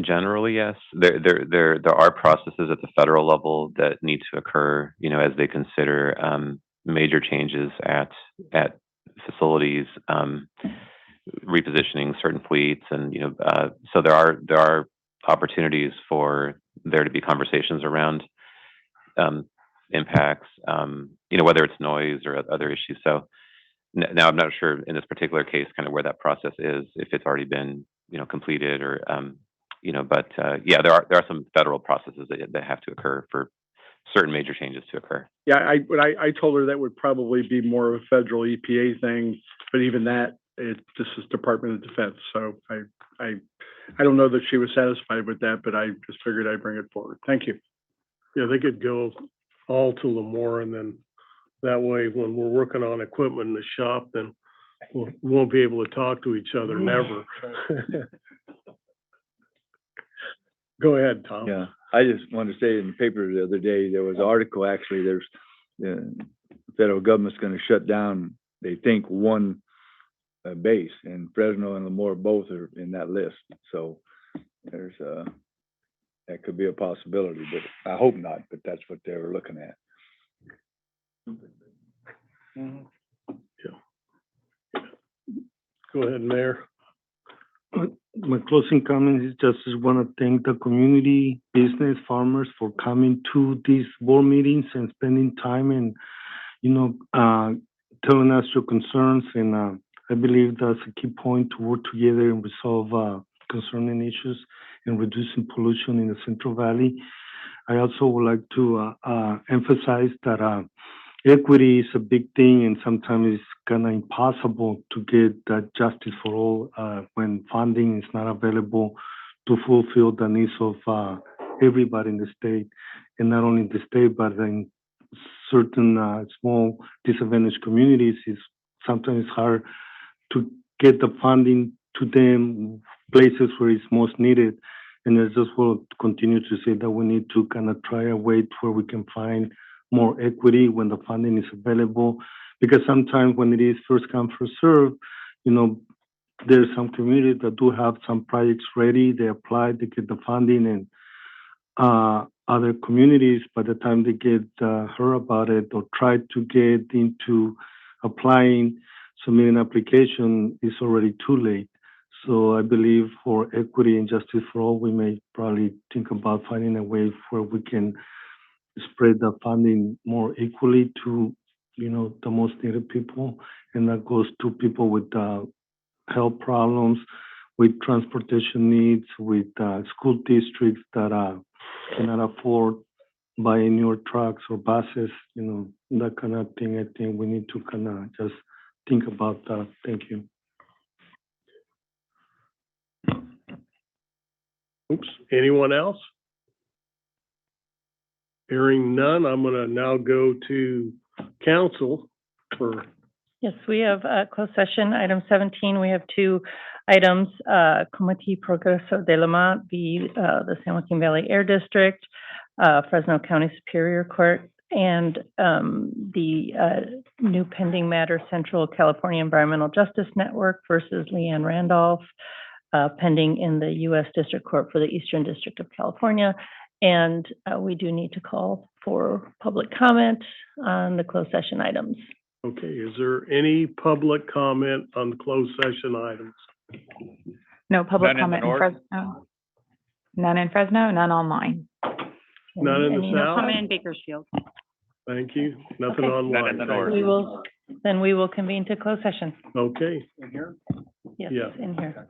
Generally, yes. There are processes at the federal level that need to occur, as they consider major changes at facilities, repositioning certain fleets, and so there are opportunities for there to be conversations around impacts, whether it's noise or other issues. So now I'm not sure in this particular case kind of where that process is, if it's already been completed or but there are some federal processes that have to occur for certain major changes to occur. Yeah, I told her that would probably be more of a federal EPA thing, but even that, this is Department of Defense, so I don't know that she was satisfied with that, but I just figured I'd bring it forward. Thank you. Yeah, they could go all to Lemoore, and then that way, when we're working on equipment in the shop, then we won't be able to talk to each other, never. Go ahead, Tom. Yeah, I just wanted to say in the paper the other day, there was an article, actually, there's, the federal government's gonna shut down, they think, one base, and Fresno and Lemoore both are in that list, so there's that could be a possibility, but I hope not, but that's what they were looking at. Go ahead, Mayor. My closing comment is just want to thank the community, business, farmers for coming to these board meetings and spending time and, telling us your concerns. And I believe that's a key point to work together and resolve concerning issues and reducing pollution in the Central Valley. I also would like to emphasize that equity is a big thing, and sometimes it's kind of impossible to get that justice for all when funding is not available to fulfill the needs of everybody in the state, and not only in the state, but in certain small disadvantaged communities. It's sometimes hard to get the funding to them places where it's most needed. And I just will continue to say that we need to kind of try a way where we can find more equity when the funding is available, because sometimes when it is first come, first serve, there's some communities that do have some projects ready, they apply, they get the funding, and other communities, by the time they get heard about it or try to get into applying, submitting an application, it's already too late. So I believe for equity and justice for all, we may probably think about finding a way where we can spread the funding more equally to, the most needed people. And that goes to people with health problems, with transportation needs, with school districts that cannot afford buying newer trucks or buses, that kind of thing. I think we need to kind of just think about that. Thank you. Oops, anyone else? Hearing none, I'm gonna now go to council for. Yes, we have closed session, item 17. We have two items, Comité Progreso de Lima, the San Joaquin Valley Air District, Fresno County Superior Court, and the new pending matter, Central California Environmental Justice Network versus Leanne Randolph, pending in the U.S. District Court for the Eastern District of California. And we do need to call for public comment on the closed session items. Okay, is there any public comment on the closed session items? No public None in the comment in north? Fresno. None in Fresno, none online. None in the Any south? Comment in Bakersfield. Thank you. Nothing Okay. online. None in the Thank north. Then we will convene to closed session. you. Okay. In here? Yes, Yeah. in here.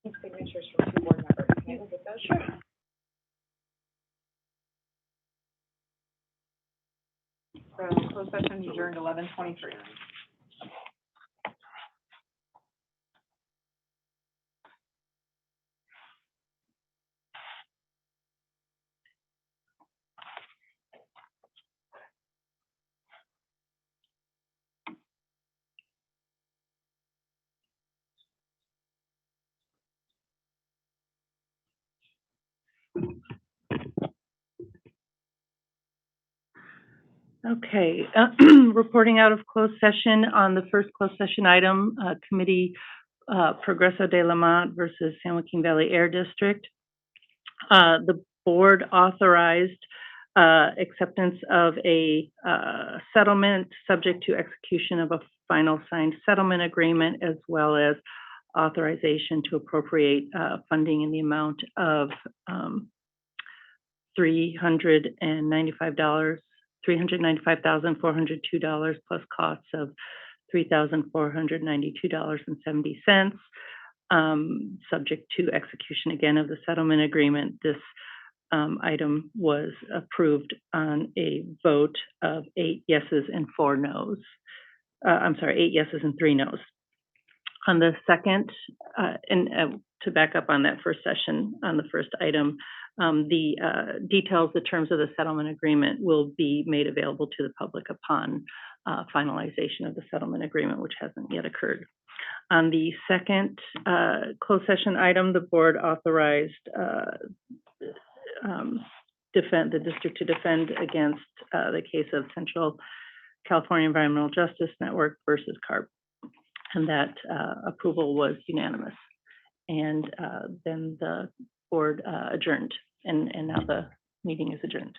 Signatures from two board members. Can I look at those? Sure. So closed session adjourned 11:23. Okay, reporting out of closed session on the first closed session item, Committee Progreso de Lamont versus San Joaquin Valley Air District. The board authorized acceptance of a settlement subject to execution of a final signed settlement agreement, as well as authorization to appropriate funding in the amount of $395,402 plus costs of $3,492.70. Subject to execution again of the settlement agreement. This item was approved on a vote of 8 yeses and 4 nos. 8 yeses and 3 nos. On the second, to back up on that first session, on the first item, the details, the terms of the settlement agreement will be made available to the public upon finalization of the settlement agreement, which hasn't yet occurred. On the second closed session item, the board authorized the district to defend against the case of Central California Environmental Justice Network versus CARB. And that approval was unanimous. And then the board adjourned, and now the meeting is adjourned.